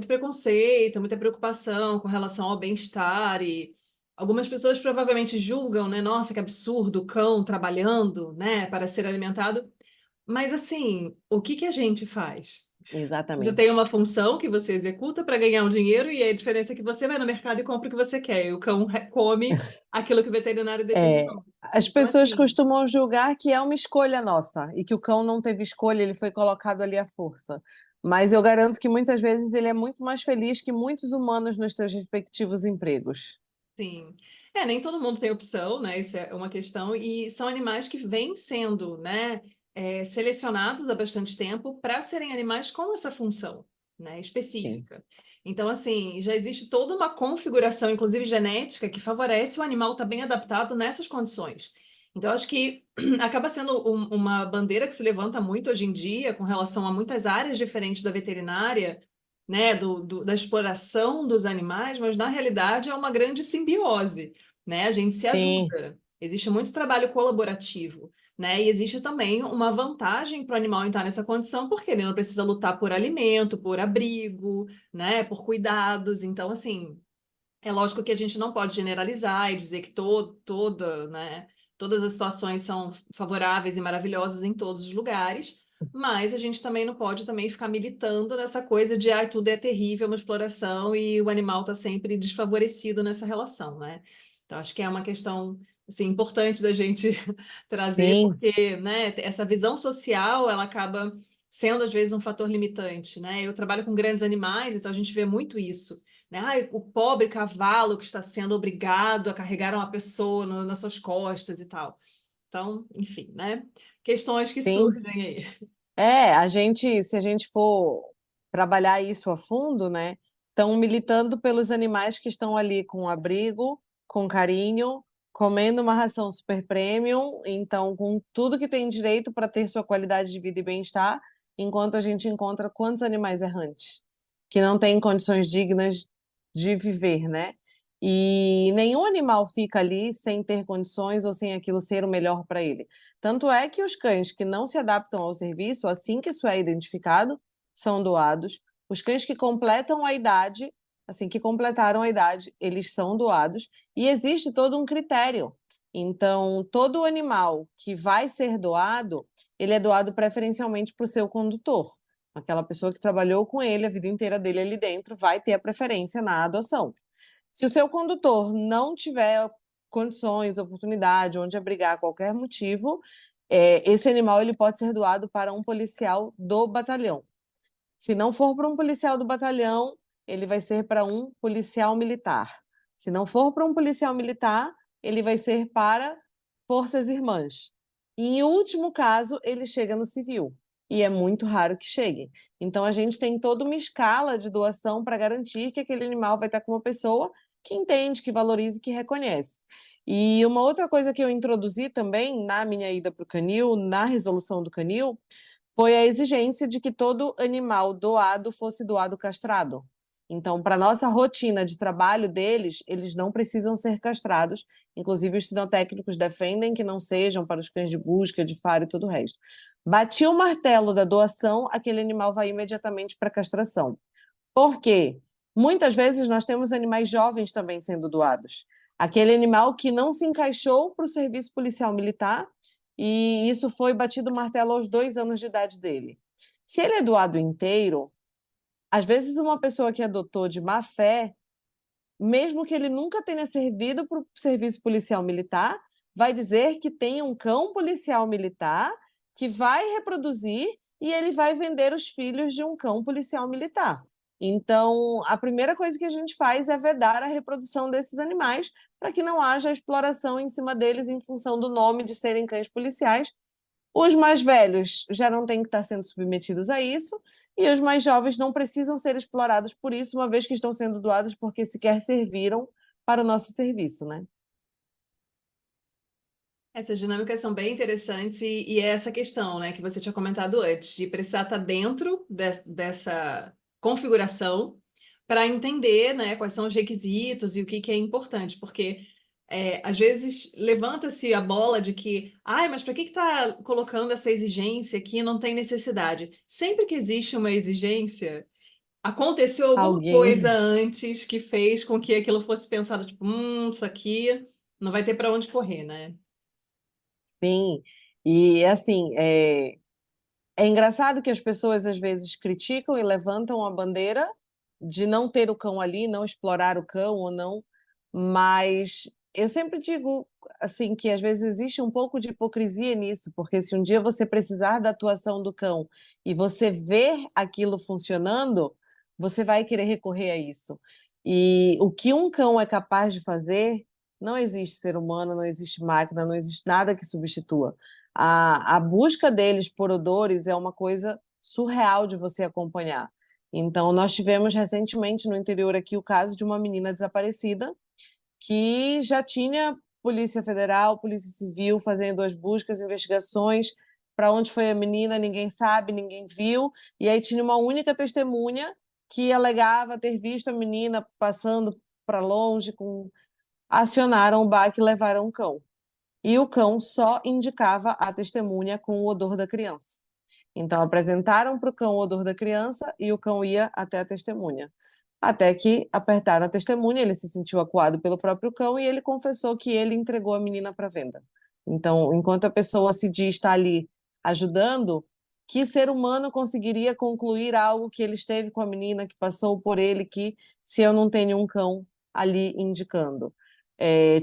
preconceito, muita preocupação com relação ao bem-estar e algumas pessoas provavelmente julgam, né? Nossa, que absurdo, o cão trabalhando, né, para ser alimentado. Mas assim, o que que a gente faz? Você tem Exatamente. uma função que você executa para ganhar um dinheiro e a diferença é que você vai no mercado e compra o que você quer, e o cão come aquilo que o veterinário determinou. As Então, pessoas assim, costumam julgar que é uma escolha nossa e que o cão não teve escolha, ele foi colocado ali à força. Mas eu garanto que muitas vezes ele é muito mais feliz que muitos humanos nos seus respectivos empregos. sim. Nem todo mundo tem opção, né? Isso é uma questão, e são animais que vêm sendo, né, selecionados há bastante tempo para serem animais com essa função, né, Sim, específica. Então, assim, já existe toda uma configuração, inclusive genética, que favorece o animal estar bem adaptado nessas condições. Então, acho que acaba sendo uma bandeira que se levanta muito hoje em dia com relação a muitas áreas diferentes da veterinária, né, da exploração dos animais, mas na realidade é uma grande simbiose, né? A gente se sim, ajuda. Existe muito trabalho colaborativo, né? E existe também uma vantagem para o animal estar nessa condição, porque ele não precisa lutar por alimento, por abrigo, né, por cuidados. Então, assim, é lógico que a gente não pode generalizar e dizer que né, todas as situações são favoráveis e maravilhosas em todos os lugares, mas a gente também não pode também ficar militando nessa coisa de tudo é terrível, é uma exploração e o animal está sempre desfavorecido nessa relação, né? Então, acho que é uma questão assim, importante da gente trazer, sim. porque, né, essa visão social, ela acaba sendo às vezes um fator limitante, né? Eu trabalho com grandes animais, então a gente vê muito isso, né? Ai, o pobre cavalo que está sendo obrigado a carregar uma pessoa nas suas costas e tal. Então, enfim, né? Questões que Sim. surgem aí. Se a gente for trabalhar isso a fundo, né, estão militando pelos animais que estão ali com abrigo, com carinho, comendo uma ração super premium, então com tudo que tem direito para ter sua qualidade de vida e bem-estar, enquanto a gente encontra quantos animais errantes que não têm condições dignas de viver, né? E nenhum animal fica ali sem ter condições ou sem aquilo ser o melhor para ele. Tanto é que os cães que não se adaptam ao serviço, assim que isso é identificado, são doados. Os cães que completam a idade, assim que completaram a idade, eles são doados. E existe todo um critério. Então, todo animal que vai ser doado, ele é doado preferencialmente para o seu condutor. Aquela pessoa que trabalhou com ele a vida inteira dele ali dentro vai ter a preferência na adoção. Se o seu condutor não tiver condições, oportunidade, onde abrigar qualquer motivo, esse animal ele pode ser doado para um policial do batalhão. Se não for para um policial do batalhão, ele vai ser para um policial militar. Se não for para um policial militar, ele vai ser para forças irmãs. E, em último caso, ele chega no civil. E é muito raro que chegue. Então, a gente tem toda uma escala de doação para garantir que aquele animal vai estar com uma pessoa que entende, que valoriza e que reconhece. E uma outra coisa que eu introduzi também na minha ida para o canil, na resolução do canil, foi a exigência de que todo animal doado fosse doado castrado. Então, para nossa rotina de trabalho deles, eles não precisam ser castrados. Inclusive, os sinotécnicos defendem que não sejam para os cães de busca, de faro e todo o resto. Bati o martelo da doação, aquele animal vai imediatamente para castração. Por quê? Muitas vezes nós temos animais jovens também sendo doados. Aquele animal que não se encaixou para o serviço policial militar e isso foi batido o martelo aos 2 anos de idade dele. Se ele é doado inteiro, às vezes uma pessoa que adotou de má fé, mesmo que ele nunca tenha servido para o serviço policial militar, vai dizer que tem um cão policial militar que vai reproduzir e ele vai vender os filhos de um cão policial militar. Então, a primeira coisa que a gente faz é vedar a reprodução desses animais para que não haja exploração em cima deles em função do nome de serem cães policiais. Os mais velhos já não têm que estar sendo submetidos a isso, e os mais jovens não precisam ser explorados por isso, uma vez que estão sendo doados porque sequer serviram para o nosso serviço, né? Essas dinâmicas são bem interessantes e é essa questão, né, que você tinha comentado antes, de precisar estar dentro dessa configuração para entender, né, quais são os requisitos e o que é importante, porque às vezes levanta-se a bola de que, ai, mas para que está colocando essa exigência aqui? Não tem necessidade. Sempre que existe uma exigência, aconteceu alguma coisa Alguém, antes que fez com que aquilo fosse pensado, tipo, isso aqui não vai ter para onde correr, né? sim. E assim, é engraçado que as pessoas às vezes criticam e levantam a bandeira de não ter o cão ali, não explorar o cão ou não, mas eu sempre digo assim que às vezes existe um pouco de hipocrisia nisso, porque se um dia você precisar da atuação do cão e você ver aquilo funcionando, você vai querer recorrer a isso. E o que um cão é capaz de fazer, não existe ser humano, não existe máquina, não existe nada que substitua. A busca deles por odores é uma coisa surreal de você acompanhar. Então, nós tivemos recentemente no interior aqui o caso de uma menina desaparecida que já tinha Polícia Federal, Polícia Civil fazendo as buscas, investigações. Para onde foi a menina, ninguém sabe, ninguém viu. E aí tinha uma única testemunha que alegava ter visto a menina passando para longe, acionaram o BAC e levaram o cão. E o cão só indicava a testemunha com o odor da criança. Então, apresentaram para o cão o odor da criança e o cão ia até a testemunha. Até que apertaram a testemunha, ele se sentiu acuado pelo próprio cão e ele confessou que ele entregou a menina para venda. Então, enquanto a pessoa se diz estar ali ajudando, que ser humano conseguiria concluir algo que ele esteve com a menina, que passou por ele, que se eu não tenho um cão ali indicando?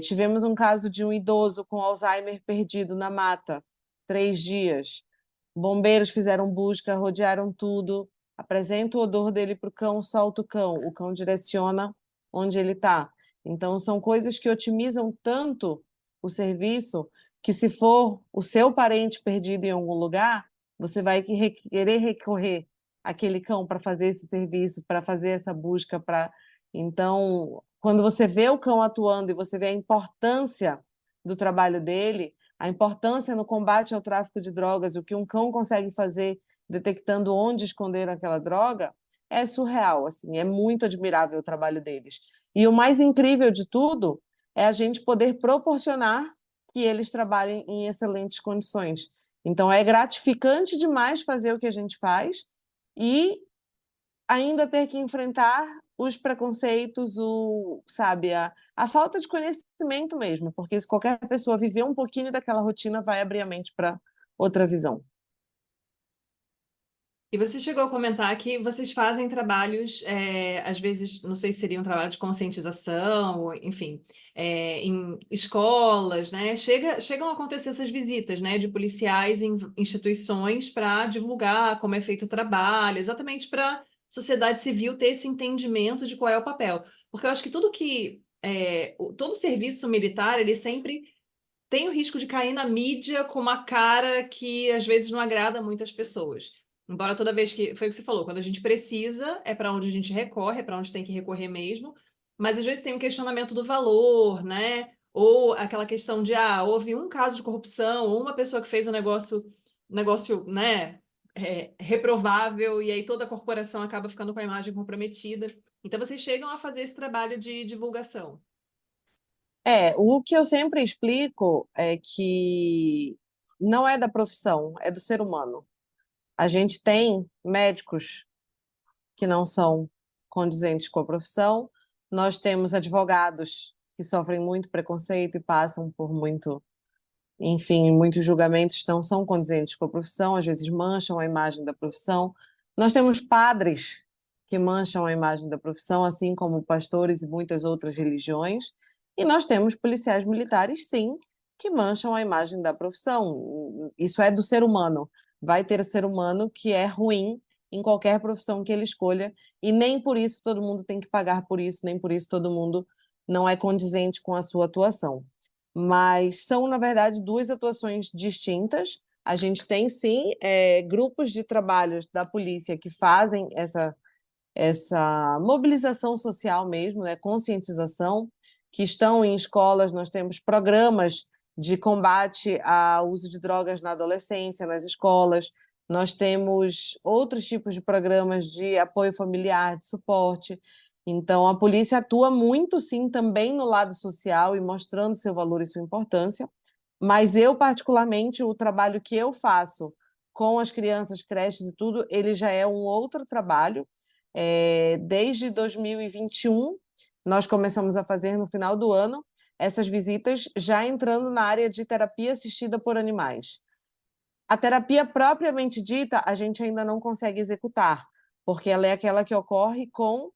Tivemos um caso de um idoso com Alzheimer perdido na mata, 3 dias. Bombeiros fizeram busca, rodearam tudo, apresenta o odor dele para o cão, solta o cão direciona onde ele está. Então, são coisas que otimizam tanto o serviço que, se for o seu parente perdido em algum lugar, você vai querer recorrer àquele cão para fazer esse serviço, para fazer essa busca. Então, quando você vê o cão atuando e você vê a importância do trabalho dele, a importância no combate ao tráfico de drogas, o que um cão consegue fazer detectando onde esconder aquela droga, é surreal, assim, é muito admirável o trabalho deles. E o mais incrível de tudo é a gente poder proporcionar que eles trabalhem em excelentes condições. Então, é gratificante demais fazer o que a gente faz e ainda ter que enfrentar os preconceitos, sabe, a falta de conhecimento mesmo, porque se qualquer pessoa viver um pouquinho daquela rotina, vai abrir a mente para outra visão. E você chegou a comentar que vocês fazem trabalhos, às vezes, não sei se seria um trabalho de conscientização, ou, enfim, em escolas, né? Chegam a acontecer essas visitas, né, de policiais em instituições para divulgar como é feito o trabalho, exatamente para a sociedade civil ter esse entendimento de qual é o papel. Porque eu acho que todo serviço militar, ele sempre tem o risco de cair na mídia com uma cara que às vezes não agrada muitas pessoas. Embora toda vez que, foi o que você falou, quando a gente precisa, é para onde a gente recorre, é para onde tem que recorrer mesmo, mas às vezes tem um questionamento do valor, né? Ou aquela questão de, houve um caso de corrupção, ou uma pessoa que fez um negócio, né, reprovável, e aí toda a corporação acaba ficando com a imagem comprometida. Então vocês chegam a fazer esse trabalho de divulgação. O que eu sempre explico é que não é da profissão, é do ser humano. A gente tem médicos que não são condizentes com a profissão, nós temos advogados que sofrem muito preconceito e passam por muito, enfim, muitos julgamentos que não são condizentes com a profissão, às vezes mancham a imagem da profissão. Nós temos padres que mancham a imagem da profissão, assim como pastores e muitas outras religiões. E nós temos policiais militares, sim, que mancham a imagem da profissão. Isso é do ser humano. Vai ter o ser humano que é ruim em qualquer profissão que ele escolha, e nem por isso todo mundo tem que pagar por isso, nem por isso todo mundo não é condizente com a sua atuação. Mas são, na verdade, duas atuações distintas. A gente tem, sim, grupos de trabalho da polícia que fazem essa mobilização social mesmo, né, conscientização, que estão em escolas. Nós temos programas de combate ao uso de drogas na adolescência, nas escolas. Nós temos outros tipos de programas de apoio familiar, de suporte. Então, a polícia atua muito, sim, também no lado social e mostrando seu valor e sua importância. Mas eu, particularmente, o trabalho que eu faço com as crianças, creches e tudo, ele já é um outro trabalho. Desde 2021, nós começamos a fazer no final do ano essas visitas, já entrando na área de terapia assistida por animais. A terapia propriamente dita, a gente ainda não consegue executar, porque ela é aquela que ocorre com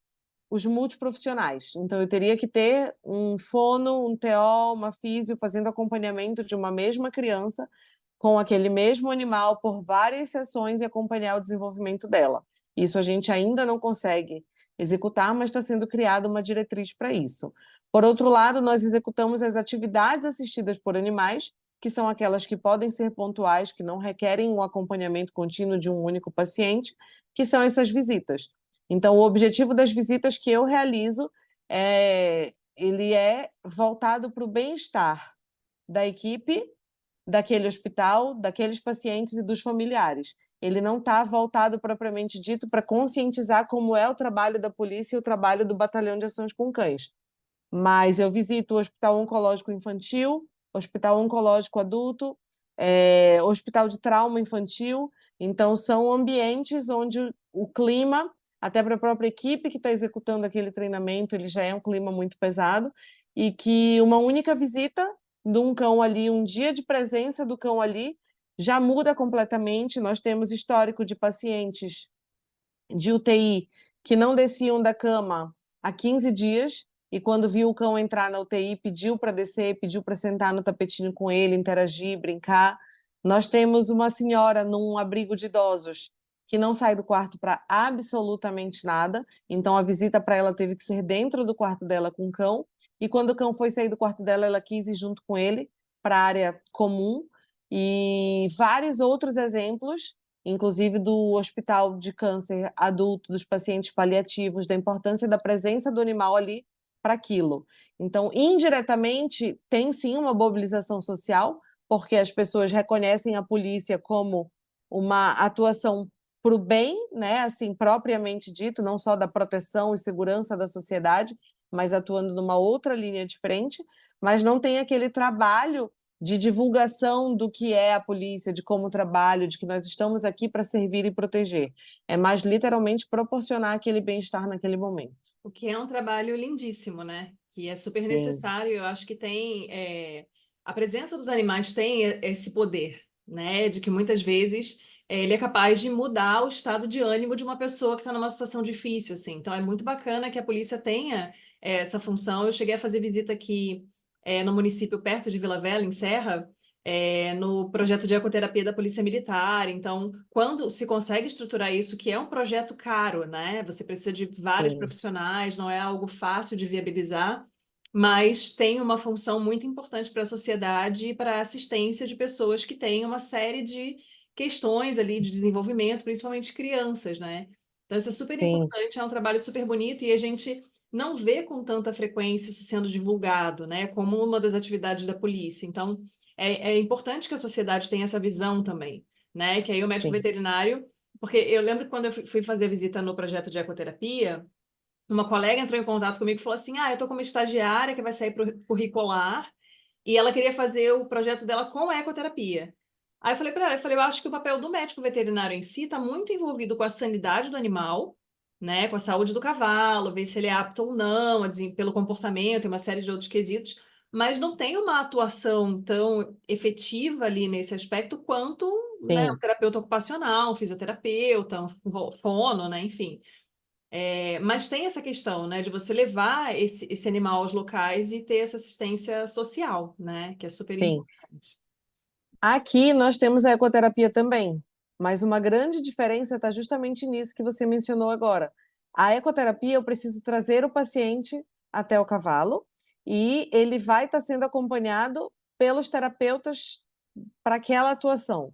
os multiprofissionais. Então, eu teria que ter um fono, um TO, uma físio fazendo acompanhamento de uma mesma criança com aquele mesmo animal por várias sessões e acompanhar o desenvolvimento dela. Isso a gente ainda não consegue executar, mas está sendo criada uma diretriz para isso. Por outro lado, nós executamos as atividades assistidas por animais, que são aquelas que podem ser pontuais, que não requerem um acompanhamento contínuo de um único paciente, que são essas visitas. Então, o objetivo das visitas que eu realizo ele é voltado para o bem-estar da equipe, daquele hospital, daqueles pacientes e dos familiares. Ele não está voltado propriamente dito para conscientizar como é o trabalho da polícia e o trabalho do Batalhão de Ações com Cães. Mas eu visito o Hospital Oncológico Infantil, Hospital Oncológico Adulto, Hospital de Trauma Infantil. Então, são ambientes onde o clima, até para a própria equipe que está executando aquele treinamento, ele já é um clima muito pesado, e que uma única visita de um cão ali, um dia de presença do cão ali, já muda completamente. Nós temos histórico de pacientes de UTI que não desciam da cama há 15 dias, e quando viu o cão entrar na UTI, pediu para descer, pediu para sentar no tapetinho com ele, interagir, brincar. Nós temos uma senhora num abrigo de idosos que não sai do quarto para absolutamente nada, então a visita para ela teve que ser dentro do quarto dela com o cão, e quando o cão foi sair do quarto dela, ela quis ir junto com ele para a área comum, e vários outros exemplos, inclusive do hospital de câncer adulto, dos pacientes paliativos, da importância da presença do animal ali para aquilo. Então, indiretamente, tem sim uma mobilização social, porque as pessoas reconhecem a polícia como uma atuação para o bem, né, assim, propriamente dito, não só da proteção e segurança da sociedade, mas atuando numa outra linha de frente, mas não tem aquele trabalho de divulgação do que é a polícia, de como trabalho, de que nós estamos aqui para servir e proteger. É mais literalmente proporcionar aquele bem-estar naquele momento. O que é um trabalho lindíssimo, né? Que é super Sim, necessário. Eu acho que tem a presença dos animais tem esse poder, né? De que muitas vezes ele é capaz de mudar o estado de ânimo de uma pessoa que está numa situação difícil, assim. Então é muito bacana que a polícia tenha essa função. Eu cheguei a fazer visita aqui no município perto de Vila Velha, em Serra, no projeto de ecoterapia da Polícia Militar. Então, quando se consegue estruturar isso, que é um projeto caro, né? Você precisa de vários sim, profissionais, não é algo fácil de viabilizar, mas tem uma função muito importante para a sociedade e para a assistência de pessoas que têm uma série de questões ali de desenvolvimento, principalmente crianças, né? Então, isso é super sim, importante, é um trabalho super bonito e a gente não vê com tanta frequência isso sendo divulgado, né? Como uma das atividades da polícia. Então, é importante que a sociedade tenha essa visão também, né? Que aí o médico sim, veterinário, porque eu lembro que quando eu fui fazer a visita no projeto de ecoterapia, uma colega entrou em contato comigo e falou assim: Ah, eu tô com uma estagiária que vai sair pro curricular e ela queria fazer o projeto dela com ecoterapia. Aí eu falei para ela, eu acho que o papel do médico veterinário em si está muito envolvido com a sanidade do animal, né, com a saúde do cavalo, ver se ele é apto ou não, pelo comportamento e uma série de outros quesitos, mas não tem uma atuação tão efetiva ali nesse aspecto quanto, né, um sim, terapeuta ocupacional, um fisioterapeuta, um fono, né, enfim. Mas tem essa questão, né, de você levar esse animal aos locais e ter essa assistência social, né, que é super sim. importante. Aqui nós temos a ecoterapia também, mas uma grande diferença está justamente nisso que você mencionou agora. A ecoterapia, eu preciso trazer o paciente até o cavalo e ele vai estar sendo acompanhado pelos terapeutas para aquela atuação.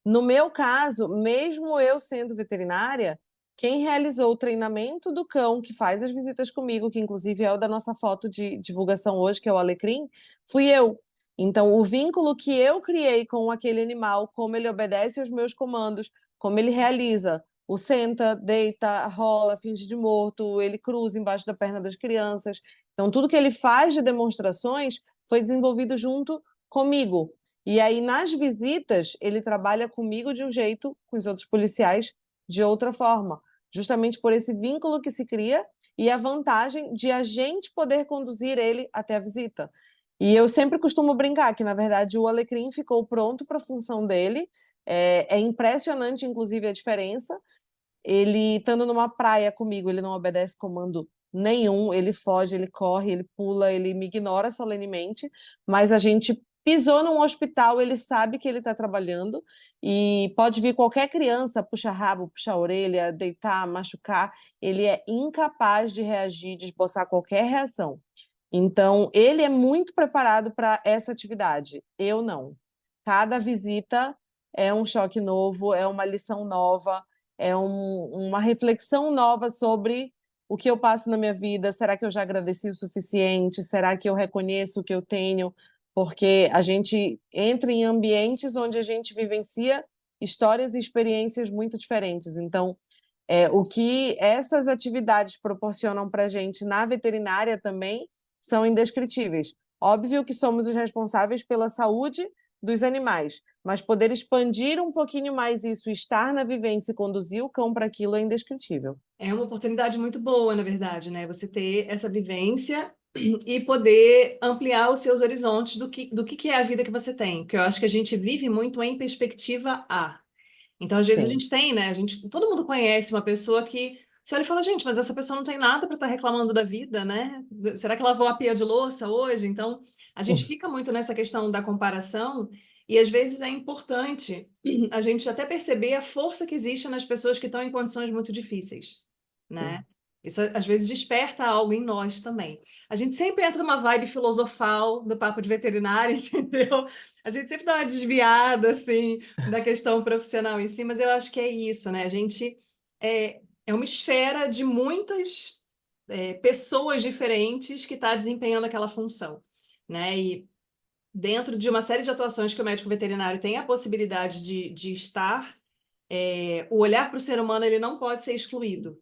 No meu caso, mesmo eu sendo veterinária, quem realizou o treinamento do cão que faz as visitas comigo, que inclusive é o da nossa foto de divulgação hoje, que é o Alecrim, fui eu. Então, o vínculo que eu criei com aquele animal, como ele obedece aos meus comandos, como ele realiza o senta, deita, rola, finge de morto, ele cruza embaixo da perna das crianças. Então, tudo que ele faz de demonstrações foi desenvolvido junto comigo. E aí, nas visitas, ele trabalha comigo de um jeito, com os outros policiais de outra forma, justamente por esse vínculo que se cria e a vantagem de a gente poder conduzir ele até a visita. E eu sempre costumo brincar que, na verdade, o Alecrim ficou pronto para a função dele. É impressionante, inclusive, a diferença. Ele, estando numa praia comigo, ele não obedece comando nenhum, ele foge, ele corre, ele pula, ele me ignora solenemente, mas a gente pisou num hospital, ele sabe que ele está trabalhando e pode vir qualquer criança, puxa rabo, puxa orelha, deitar, machucar, ele é incapaz de reagir, de esboçar qualquer reação. Então, ele é muito preparado para essa atividade. Eu não. Cada visita é um choque novo, é uma lição nova, é uma reflexão nova sobre o que eu passo na minha vida. Será que eu já agradeci o suficiente? Será que eu reconheço o que eu tenho? Porque a gente entra em ambientes onde a gente vivencia histórias e experiências muito diferentes. Então, o que essas atividades proporcionam para a gente na veterinária também são indescritíveis. Óbvio que somos os responsáveis pela saúde dos animais, mas poder expandir um pouquinho mais isso, estar na vivência e conduzir o cão para aquilo é indescritível. É uma oportunidade muito boa, na verdade, né? Você ter essa vivência e poder ampliar os seus horizontes do que é a vida que você tem. Porque eu acho que a gente vive muito em perspectiva A. Então, às vezes, a Sim. gente tem, né? Todo mundo conhece uma pessoa que você olha e fala, gente, mas essa pessoa não tem nada para estar reclamando da vida, né? Será que ela lavou a pia de louça hoje? Então, a gente fica muito nessa questão da comparação E às vezes é importante a gente até perceber a força que existe nas pessoas que estão em condições muito difíceis, né? Sim, Isso às vezes desperta algo em nós também. A gente sempre entra numa vibe filosofal do papo de veterinário, entendeu? A gente sempre dá uma desviada, assim, da questão profissional em si, mas eu acho que é isso, né? A gente é uma esfera de muitas pessoas diferentes que está desempenhando aquela função, né? E dentro de uma série de atuações que o médico veterinário tem a possibilidade de estar, o olhar para o ser humano ele não pode ser excluído.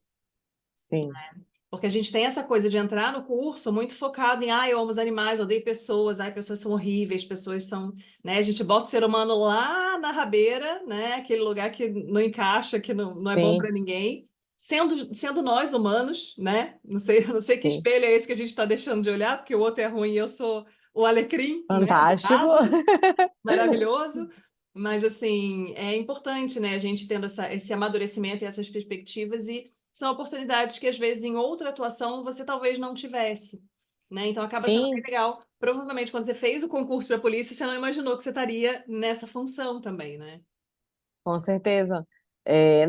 sim, Porque a gente tem essa coisa de entrar no curso muito focado em, eu amo os animais, odeio pessoas, pessoas são horríveis, pessoas são, né? A gente bota o ser humano lá na rabeira, né? Aquele lugar que não encaixa, que não é bom sim, para ninguém, sendo nós humanos, né? Não sei que sim. espelho é esse que a gente está deixando de olhar, porque o outro é ruim e eu sou o alecrim, né? Fantástico. Dourado, maravilhoso. Mas, assim, é importante, né, a gente tendo esse amadurecimento e essas perspectivas, e são oportunidades que, às vezes, em outra atuação, você talvez não tivesse, né? Então, acaba sendo bem Sim, legal. Provavelmente, quando você fez o concurso para a polícia, você não imaginou que você estaria nessa função também, né? com certeza.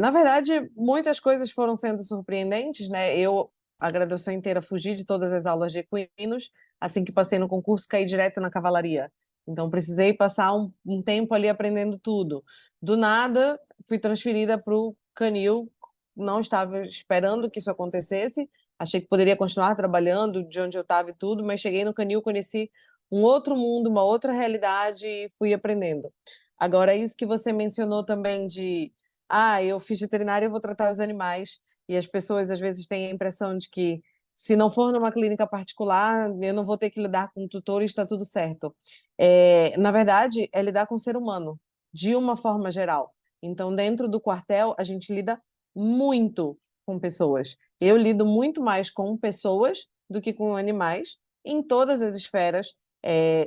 Na verdade, muitas coisas foram sendo surpreendentes, né? Eu, a graduação inteira, fugi de todas as aulas de equinos. Assim que passei no concurso, caí direto na cavalaria. Então, precisei passar um tempo ali aprendendo tudo. Do nada, fui transferida para o canil. Não estava esperando que isso acontecesse. Achei que poderia continuar trabalhando de onde eu estava e tudo, mas cheguei no canil, conheci um outro mundo, uma outra realidade e fui aprendendo. Agora, isso que você mencionou também de, eu fiz veterinária, eu vou tratar os animais, e as pessoas às vezes têm a impressão de que se não for numa clínica particular, eu não vou ter que lidar com um tutor e está tudo certo. Na verdade, é lidar com o ser humano, de uma forma geral. Então, dentro do quartel, a gente lida muito com pessoas. Eu lido muito mais com pessoas do que com animais, em todas as esferas.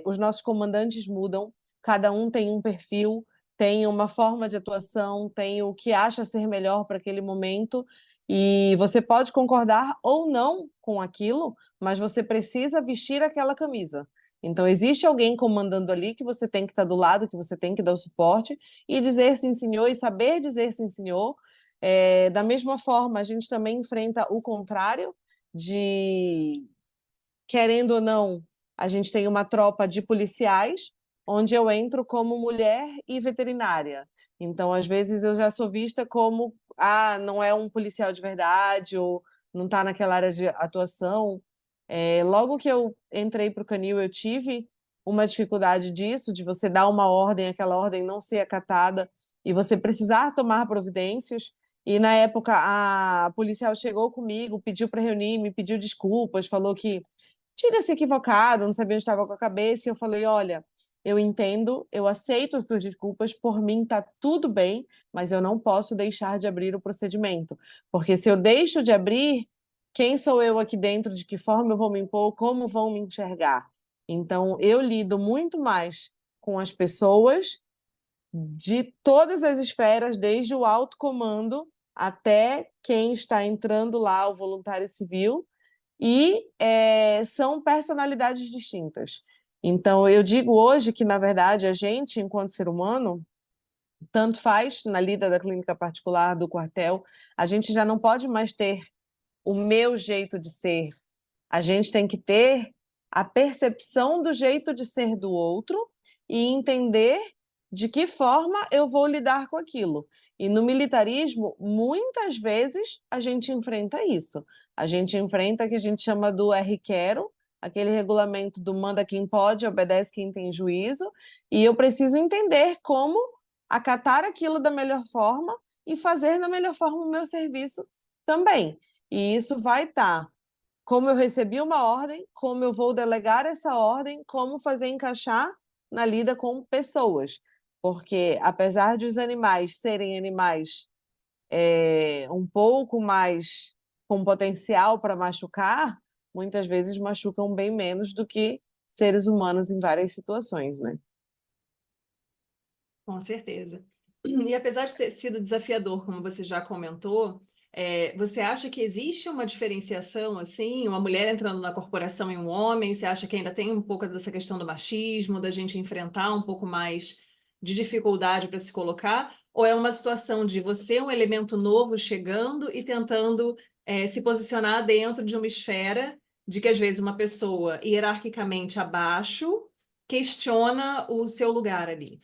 Os nossos comandantes mudam, cada um tem um perfil, tem uma forma de atuação, tem o que acha ser melhor para aquele momento, e você pode concordar ou não com aquilo, mas você precisa vestir aquela camisa. Então, existe alguém comandando ali que você tem que estar do lado, que você tem que dar o suporte e dizer sim, senhor, e saber dizer sim, senhor. Da mesma forma, a gente também enfrenta o contrário de, querendo ou não, a gente tem uma tropa de policiais, onde eu entro como mulher e veterinária. Então, às vezes, eu já sou vista como, não é um policial de verdade, ou não está naquela área de atuação. Logo que eu entrei para o canil, eu tive uma dificuldade disso, de você dar uma ordem, aquela ordem não ser acatada, e você precisar tomar providências. E na época a policial chegou comigo, pediu para reunir, me pediu desculpas, falou que tinha se equivocado, não sabia onde estava com a cabeça, e eu falei, olha, eu entendo, eu aceito as tuas desculpas, por mim está tudo bem, mas eu não posso deixar de abrir o procedimento, porque se eu deixo de abrir, quem sou eu aqui dentro, de que forma eu vou me impor, como vão me enxergar? Então, eu lido muito mais com as pessoas de todas as esferas, desde o alto comando até quem está entrando lá, o voluntário civil, e são personalidades distintas. Então, eu digo hoje que, na verdade, a gente, enquanto ser humano, tanto faz na lida da clínica particular, do quartel, a gente já não pode mais ter o meu jeito de ser. A gente tem que ter a percepção do jeito de ser do outro e entender de que forma eu vou lidar com aquilo. E no militarismo, muitas vezes a gente enfrenta isso. A gente enfrenta o que a gente chama do R-Quero, aquele regulamento do manda quem pode, obedece quem tem juízo, e eu preciso entender como acatar aquilo da melhor forma e fazer da melhor forma o meu serviço também. E isso vai estar como eu recebi uma ordem, como eu vou delegar essa ordem, como fazer encaixar na lida com pessoas. Porque, apesar de os animais serem animais um pouco mais com potencial para machucar, muitas vezes machucam bem menos do que seres humanos em várias situações, né? Com certeza. E apesar de ter sido desafiador, como você já comentou, você acha que existe uma diferenciação, assim, uma mulher entrando na corporação e um homem? Você acha que ainda tem um pouco dessa questão do machismo, da gente enfrentar um pouco mais de dificuldade para se colocar? Ou é uma situação de você, um elemento novo chegando e tentando se posicionar dentro de uma esfera de que, às vezes, uma pessoa hierarquicamente abaixo questiona o seu lugar ali?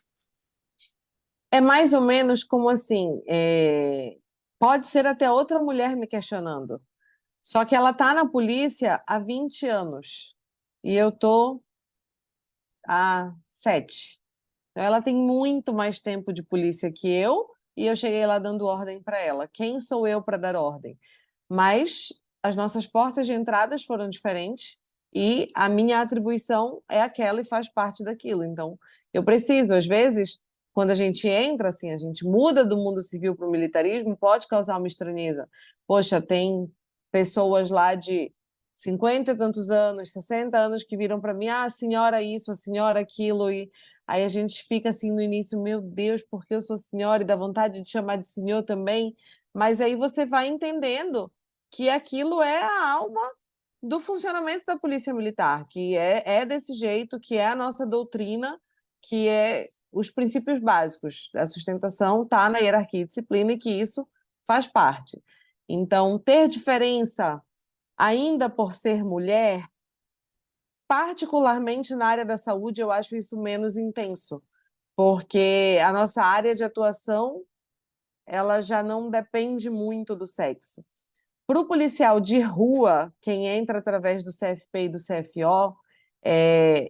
É mais ou menos como assim, pode ser até outra mulher me questionando, só que ela está na polícia há 20 anos e eu tô há 7. Então, ela tem muito mais tempo de polícia que eu e eu cheguei lá dando ordem para ela. Quem sou eu para dar ordem? Mas as nossas portas de entradas foram diferentes e a minha atribuição é aquela e faz parte daquilo. Então, eu preciso, às vezes, quando a gente entra, assim, a gente muda do mundo civil para o militarismo, pode causar uma estranheza. Poxa, tem pessoas lá de 50 e tantos anos, 60 anos que viram para mim, ah, a senhora isso, a senhora aquilo, e aí a gente fica assim no início, meu Deus, porque eu sou senhora e dá vontade de chamar de senhor também, mas aí você vai entendendo que aquilo é a alma do funcionamento da Polícia Militar, que é desse jeito, que é a nossa doutrina, que é os princípios básicos. A sustentação está na hierarquia e disciplina e que isso faz parte. Então, ter diferença ainda por ser mulher, particularmente na área da saúde, eu acho isso menos intenso, porque a nossa área de atuação ela já não depende muito do sexo. Para o policial de rua, quem entra através do CFP e do CFO,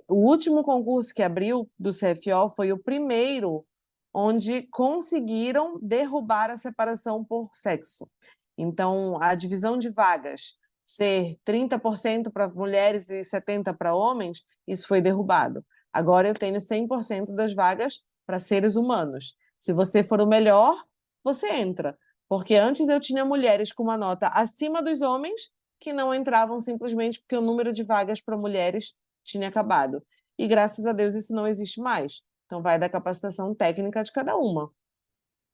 o último concurso que abriu do CFO foi o primeiro onde conseguiram derrubar a separação por sexo. Então, a divisão de vagas ser 30% para mulheres e 70% para homens, isso foi derrubado. Agora eu tenho 100% das vagas para seres humanos. Se você for o melhor, você entra. Porque antes eu tinha mulheres com uma nota acima dos homens que não entravam simplesmente porque o número de vagas para mulheres tinha acabado. E graças a Deus isso não existe mais. Então vai da capacitação técnica de cada uma.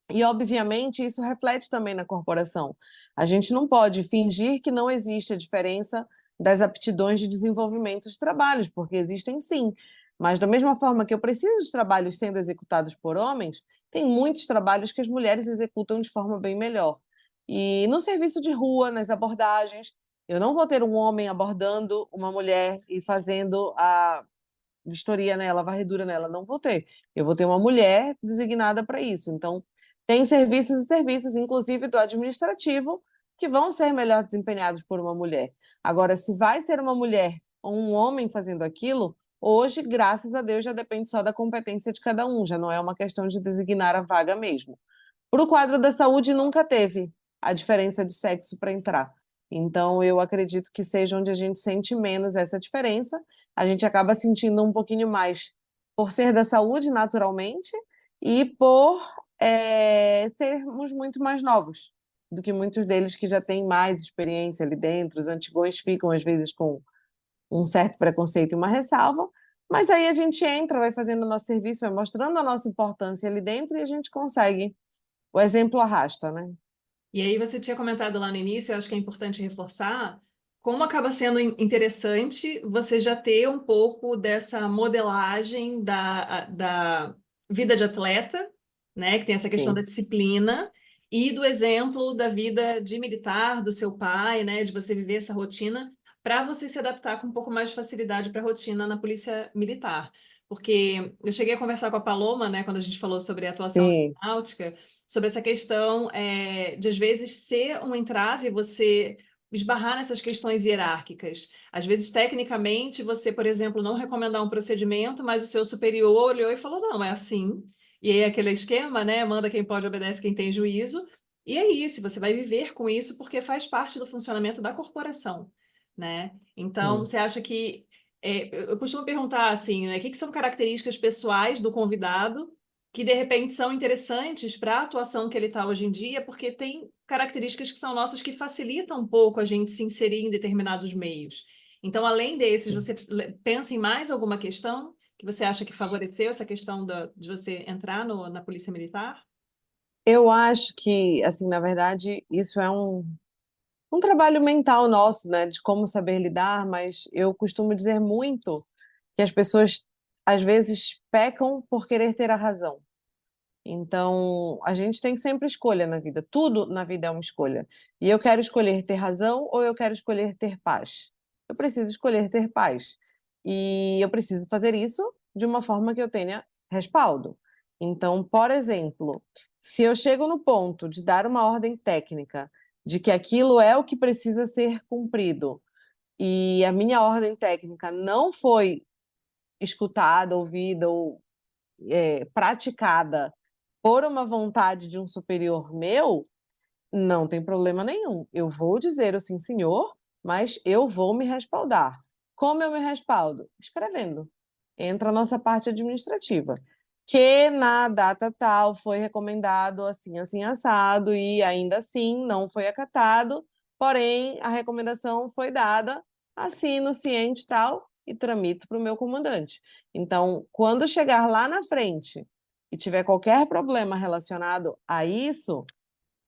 E, obviamente, isso reflete também na corporação. A gente não pode fingir que não existe a diferença das aptidões de desenvolvimento de trabalhos, porque existem sim. Mas, da mesma forma que eu preciso de trabalhos sendo executados por homens, tem muitos trabalhos que as mulheres executam de forma bem melhor. E no serviço de rua, nas abordagens, eu não vou ter um homem abordando uma mulher e fazendo a vistoria nela, a varredura nela, não vou ter. Eu vou ter uma mulher designada para isso. Então, tem serviços e serviços, inclusive do administrativo, que vão ser melhor desempenhados por uma mulher. Agora, se vai ser uma mulher ou um homem fazendo aquilo, hoje, graças a Deus, já depende só da competência de cada um, já não é uma questão de designar a vaga mesmo. Para o quadro da saúde, nunca teve a diferença de sexo para entrar. Então, eu acredito que seja onde a gente sente menos essa diferença. A gente acaba sentindo um pouquinho mais por ser da saúde, naturalmente, e por sermos muito mais novos do que muitos deles que já têm mais experiência ali dentro. Os antigões ficam, às vezes, com um certo preconceito e uma ressalva, mas aí a gente entra, vai fazendo o nosso serviço, vai mostrando a nossa importância ali dentro e a gente consegue. O exemplo arrasta, né? E aí você tinha comentado lá no início, eu acho que é importante reforçar, como acaba sendo interessante você já ter um pouco dessa modelagem da vida de atleta, né, que tem essa questão da Sim. disciplina, e do exemplo da vida de militar, do seu pai, né, de você viver essa rotina, para você se adaptar com um pouco mais de facilidade para a rotina na polícia militar. Porque eu cheguei a conversar com a Paloma, né, quando a gente falou sobre a atuação Sim. náutica, sobre essa questão de, às vezes, ser um entrave você esbarrar nessas questões hierárquicas. Às vezes, tecnicamente, você, por exemplo, não recomendar um procedimento, mas o seu superior olhou e falou, não, é assim. E aí, aquele esquema, né? Manda quem pode, obedece quem tem juízo. E é isso, você vai viver com isso porque faz parte do funcionamento da corporação, né? Então, Sim. você acha que... eu costumo perguntar, assim, né? O que que são características pessoais do convidado que de repente são interessantes para a atuação que ele está hoje em dia, porque tem características que são nossas que facilitam um pouco a gente se inserir em determinados meios. Então, além desses, Sim. você pensa em mais alguma questão que você acha que favoreceu essa questão de você entrar na Polícia Militar? Eu acho que, assim, na verdade, isso é um trabalho mental nosso, né, de como saber lidar, mas eu costumo dizer muito que as pessoas às vezes, pecam por querer ter a razão. Então, a gente tem sempre escolha na vida. Tudo na vida é uma escolha. E eu quero escolher ter razão ou eu quero escolher ter paz? Eu preciso escolher ter paz. E eu preciso fazer isso de uma forma que eu tenha respaldo. Então, por exemplo, se eu chego no ponto de dar uma ordem técnica de que aquilo é o que precisa ser cumprido e a minha ordem técnica não foi escutada, ouvida ou praticada por uma vontade de um superior meu, não tem problema nenhum. Eu vou dizer o sim, senhor, mas eu vou me respaldar. Como eu me respaldo? Escrevendo. Entra a nossa parte administrativa. Que na data tal foi recomendado assim, assim, assado, e ainda assim não foi acatado, porém a recomendação foi dada, assino ciente tal e tramito para o meu comandante. Então, quando chegar lá na frente e tiver qualquer problema relacionado a isso,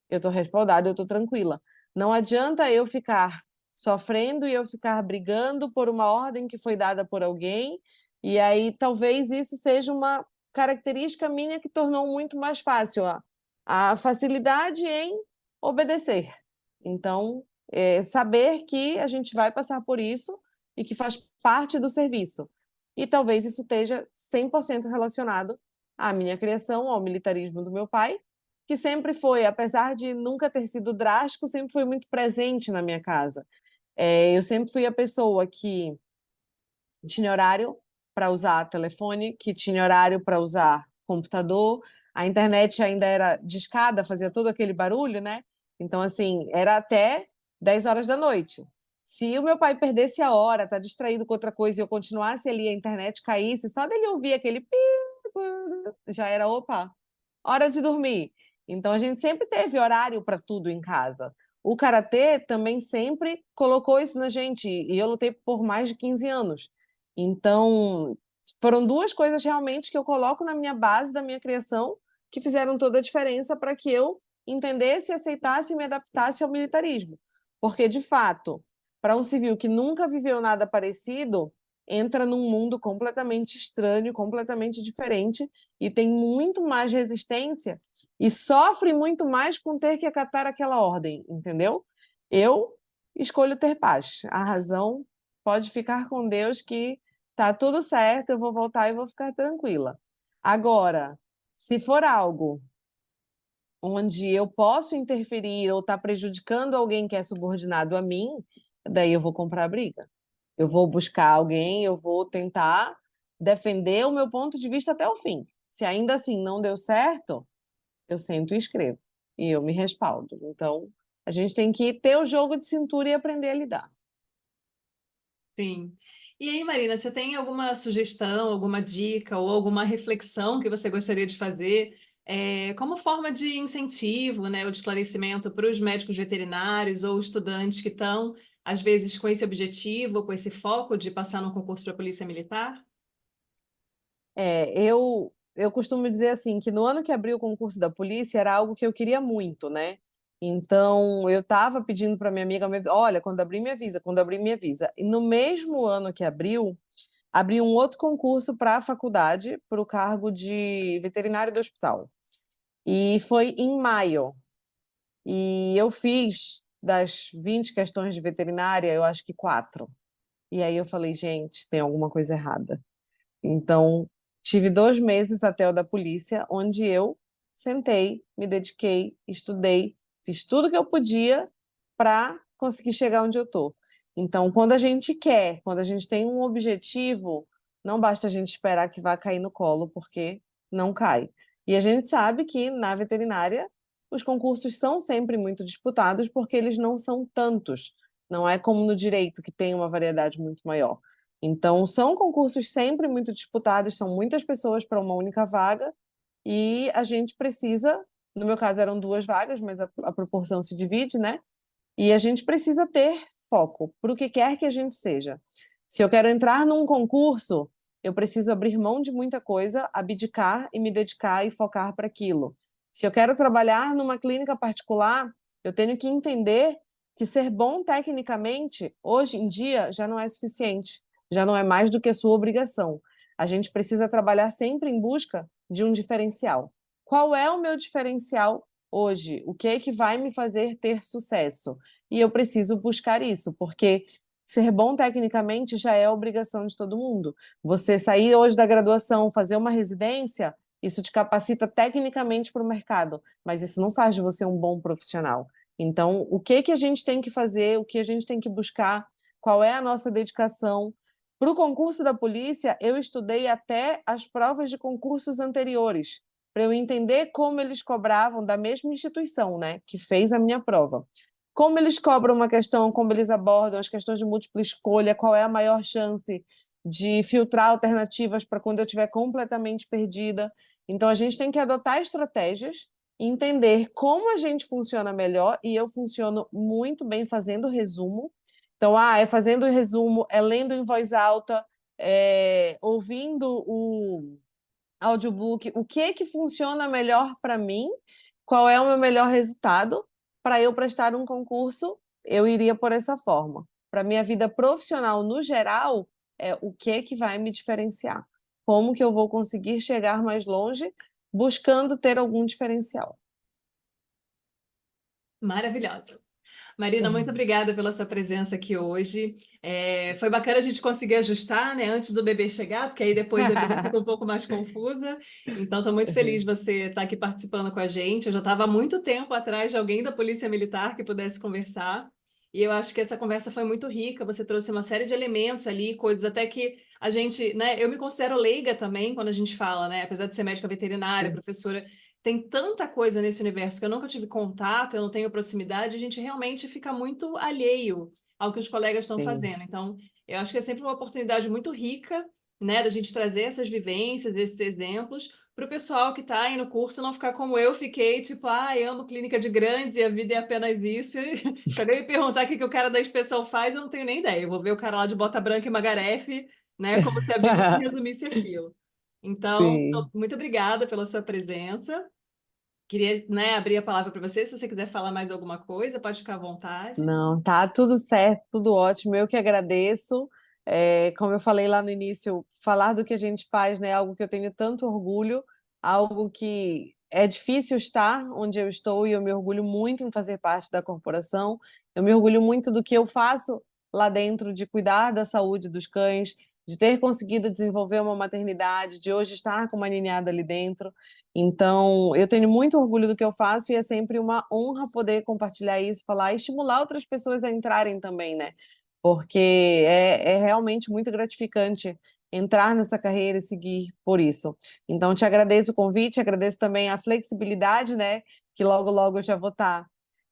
eu estou respaldada, eu estou tranquila. Não adianta eu ficar sofrendo e eu ficar brigando por uma ordem que foi dada por alguém, e aí talvez isso seja uma característica minha que tornou muito mais fácil a facilidade em obedecer. Então, saber que a gente vai passar por isso e que faz parte do serviço. E talvez isso esteja 100% relacionado à minha criação, ao militarismo do meu pai, que sempre foi, apesar de nunca ter sido drástico, sempre foi muito presente na minha casa. Eu sempre fui a pessoa que tinha horário para usar telefone, que tinha horário para usar computador. A internet ainda era discada, fazia todo aquele barulho, né? Então, assim, era até 10 horas da noite. Se o meu pai perdesse a hora, tá distraído com outra coisa, e eu continuasse ali, a internet caísse, só dele ouvir aquele pi, já era, opa, hora de dormir. Então, a gente sempre teve horário para tudo em casa. O karatê também sempre colocou isso na gente, e eu lutei por mais de 15 anos. Então, foram duas coisas realmente que eu coloco na minha base da minha criação que fizeram toda a diferença para que eu entendesse, aceitasse e me adaptasse ao militarismo. Porque, de fato, para um civil que nunca viveu nada parecido, entra num mundo completamente estranho, completamente diferente, e tem muito mais resistência e sofre muito mais com ter que acatar aquela ordem, entendeu? Eu escolho ter paz. A razão pode ficar com Deus que tá tudo certo, eu vou voltar e vou ficar tranquila. Agora, se for algo onde eu posso interferir ou está prejudicando alguém que é subordinado a mim, daí eu vou comprar a briga. Eu vou buscar alguém, eu vou tentar defender o meu ponto de vista até o fim. Se ainda assim não deu certo, eu sento e escrevo. E eu me respaldo. Então, a gente tem que ter o jogo de cintura e aprender a lidar. Sim. E aí, Marina, você tem alguma sugestão, alguma dica ou alguma reflexão que você gostaria de fazer como forma de incentivo, né, ou de esclarecimento para os médicos veterinários ou estudantes que estão, às vezes, com esse objetivo, com esse foco de passar no concurso para a Polícia Militar? Eu costumo dizer assim, que no ano que abriu o concurso da polícia era algo que eu queria muito, né? Então, eu estava pedindo para minha amiga, olha, quando abrir me avisa, quando abrir me avisa. E no mesmo ano que abriu um outro concurso para a faculdade, para o cargo de veterinário do hospital. E foi em maio. E eu fiz das 20 questões de veterinária, eu acho que 4. E aí eu falei, gente, tem alguma coisa errada. Então, tive 2 meses até o da polícia, onde eu sentei, me dediquei, estudei, fiz tudo que eu podia para conseguir chegar onde eu estou. Então, quando a gente quer, quando a gente tem um objetivo, não basta a gente esperar que vá cair no colo, porque não cai. E a gente sabe que na veterinária os concursos são sempre muito disputados porque eles não são tantos. Não é como no direito, que tem uma variedade muito maior. Então, são concursos sempre muito disputados, são muitas pessoas para uma única vaga, e a gente precisa, no meu caso eram 2 vagas, mas a proporção se divide, né? E a gente precisa ter foco para o que quer que a gente seja. Se eu quero entrar num concurso, eu preciso abrir mão de muita coisa, abdicar e me dedicar e focar para aquilo. Se eu quero trabalhar numa clínica particular, eu tenho que entender que ser bom tecnicamente, hoje em dia, já não é suficiente, já não é mais do que a sua obrigação. a gente precisa trabalhar sempre em busca de um diferencial. Qual é o meu diferencial hoje? O que é que vai me fazer ter sucesso? E eu preciso buscar isso, porque ser bom tecnicamente já é obrigação de todo mundo. Você sair hoje da graduação, fazer uma residência, isso te capacita tecnicamente para o mercado, mas isso não faz de você um bom profissional. Então, o que que a gente tem que fazer, o que a gente tem que buscar, qual é a nossa dedicação? Para o concurso da polícia, eu estudei até as provas de concursos anteriores, para eu entender como eles cobravam da mesma instituição, né, que fez a minha prova. Como eles cobram uma questão, como eles abordam as questões de múltipla escolha, qual é a maior chance de filtrar alternativas para quando eu estiver completamente perdida. Então, a gente tem que adotar estratégias, entender como a gente funciona melhor, e eu funciono muito bem fazendo resumo. Então, é fazendo resumo, é lendo em voz alta, ouvindo o audiobook, o que é que funciona melhor para mim, qual é o meu melhor resultado. Para eu prestar um concurso, eu iria por essa forma. Para minha vida profissional, no geral, o que é que vai me diferenciar? Como que eu vou conseguir chegar mais longe buscando ter algum diferencial? Maravilhosa. Marina, muito obrigada pela sua presença aqui hoje. Foi bacana a gente conseguir ajustar, né, antes do bebê chegar, porque aí depois a vida fica um pouco mais confusa. Então, estou muito feliz de você estar aqui participando com a gente. Eu já estava há muito tempo atrás de alguém da Polícia Militar que pudesse conversar. E eu acho que essa conversa foi muito rica. Você trouxe uma série de elementos ali, coisas até que a gente, né, eu me considero leiga também quando a gente fala, né, apesar de ser médica veterinária, professora. Tem tanta coisa nesse universo que eu nunca tive contato, eu não tenho proximidade, a gente realmente fica muito alheio ao que os colegas estão Sim. fazendo. Então, eu acho que é sempre uma oportunidade muito rica, né, da gente trazer essas vivências, esses exemplos, para o pessoal que está aí no curso não ficar como eu fiquei, tipo, eu amo clínica de grandes e a vida é apenas isso. Se alguém me perguntar o que o cara da inspeção faz, eu não tenho nem ideia. Eu vou ver o cara lá de bota branca e magarefe, né, como se a vida se resumisse aquilo. Então, Sim. muito obrigada pela sua presença. Queria, né, abrir a palavra para você. Se você quiser falar mais alguma coisa, pode ficar à vontade. Não, tá tudo certo, tudo ótimo. Eu que agradeço. Como eu falei lá no início, falar do que a gente faz, né, é algo que eu tenho tanto orgulho, algo que é difícil estar onde eu estou e eu me orgulho muito em fazer parte da corporação. Eu me orgulho muito do que eu faço lá dentro, de cuidar da saúde dos cães, de ter conseguido desenvolver uma maternidade, de hoje estar com uma ninhada ali dentro. Então, eu tenho muito orgulho do que eu faço e é sempre uma honra poder compartilhar isso, falar e estimular outras pessoas a entrarem também, né? Porque é realmente muito gratificante entrar nessa carreira e seguir por isso. Então, te agradeço o convite, agradeço também a flexibilidade, né? Que logo, logo eu já vou estar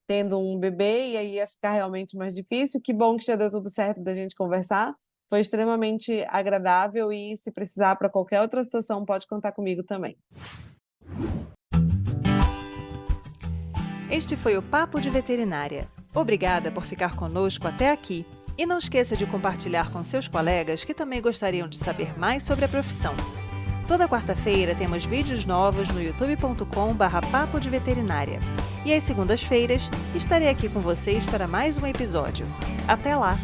tendo um bebê e aí ia ficar realmente mais difícil. Que bom que já deu tudo certo da gente conversar. Foi extremamente agradável e se precisar para qualquer outra situação, pode contar comigo também. Este foi o Papo de Veterinária. Obrigada por ficar conosco até aqui. E não esqueça de compartilhar com seus colegas que também gostariam de saber mais sobre a profissão. Toda quarta-feira temos vídeos novos no youtube.com/papo de veterinária. E às segundas-feiras estarei aqui com vocês para mais um episódio. Até lá!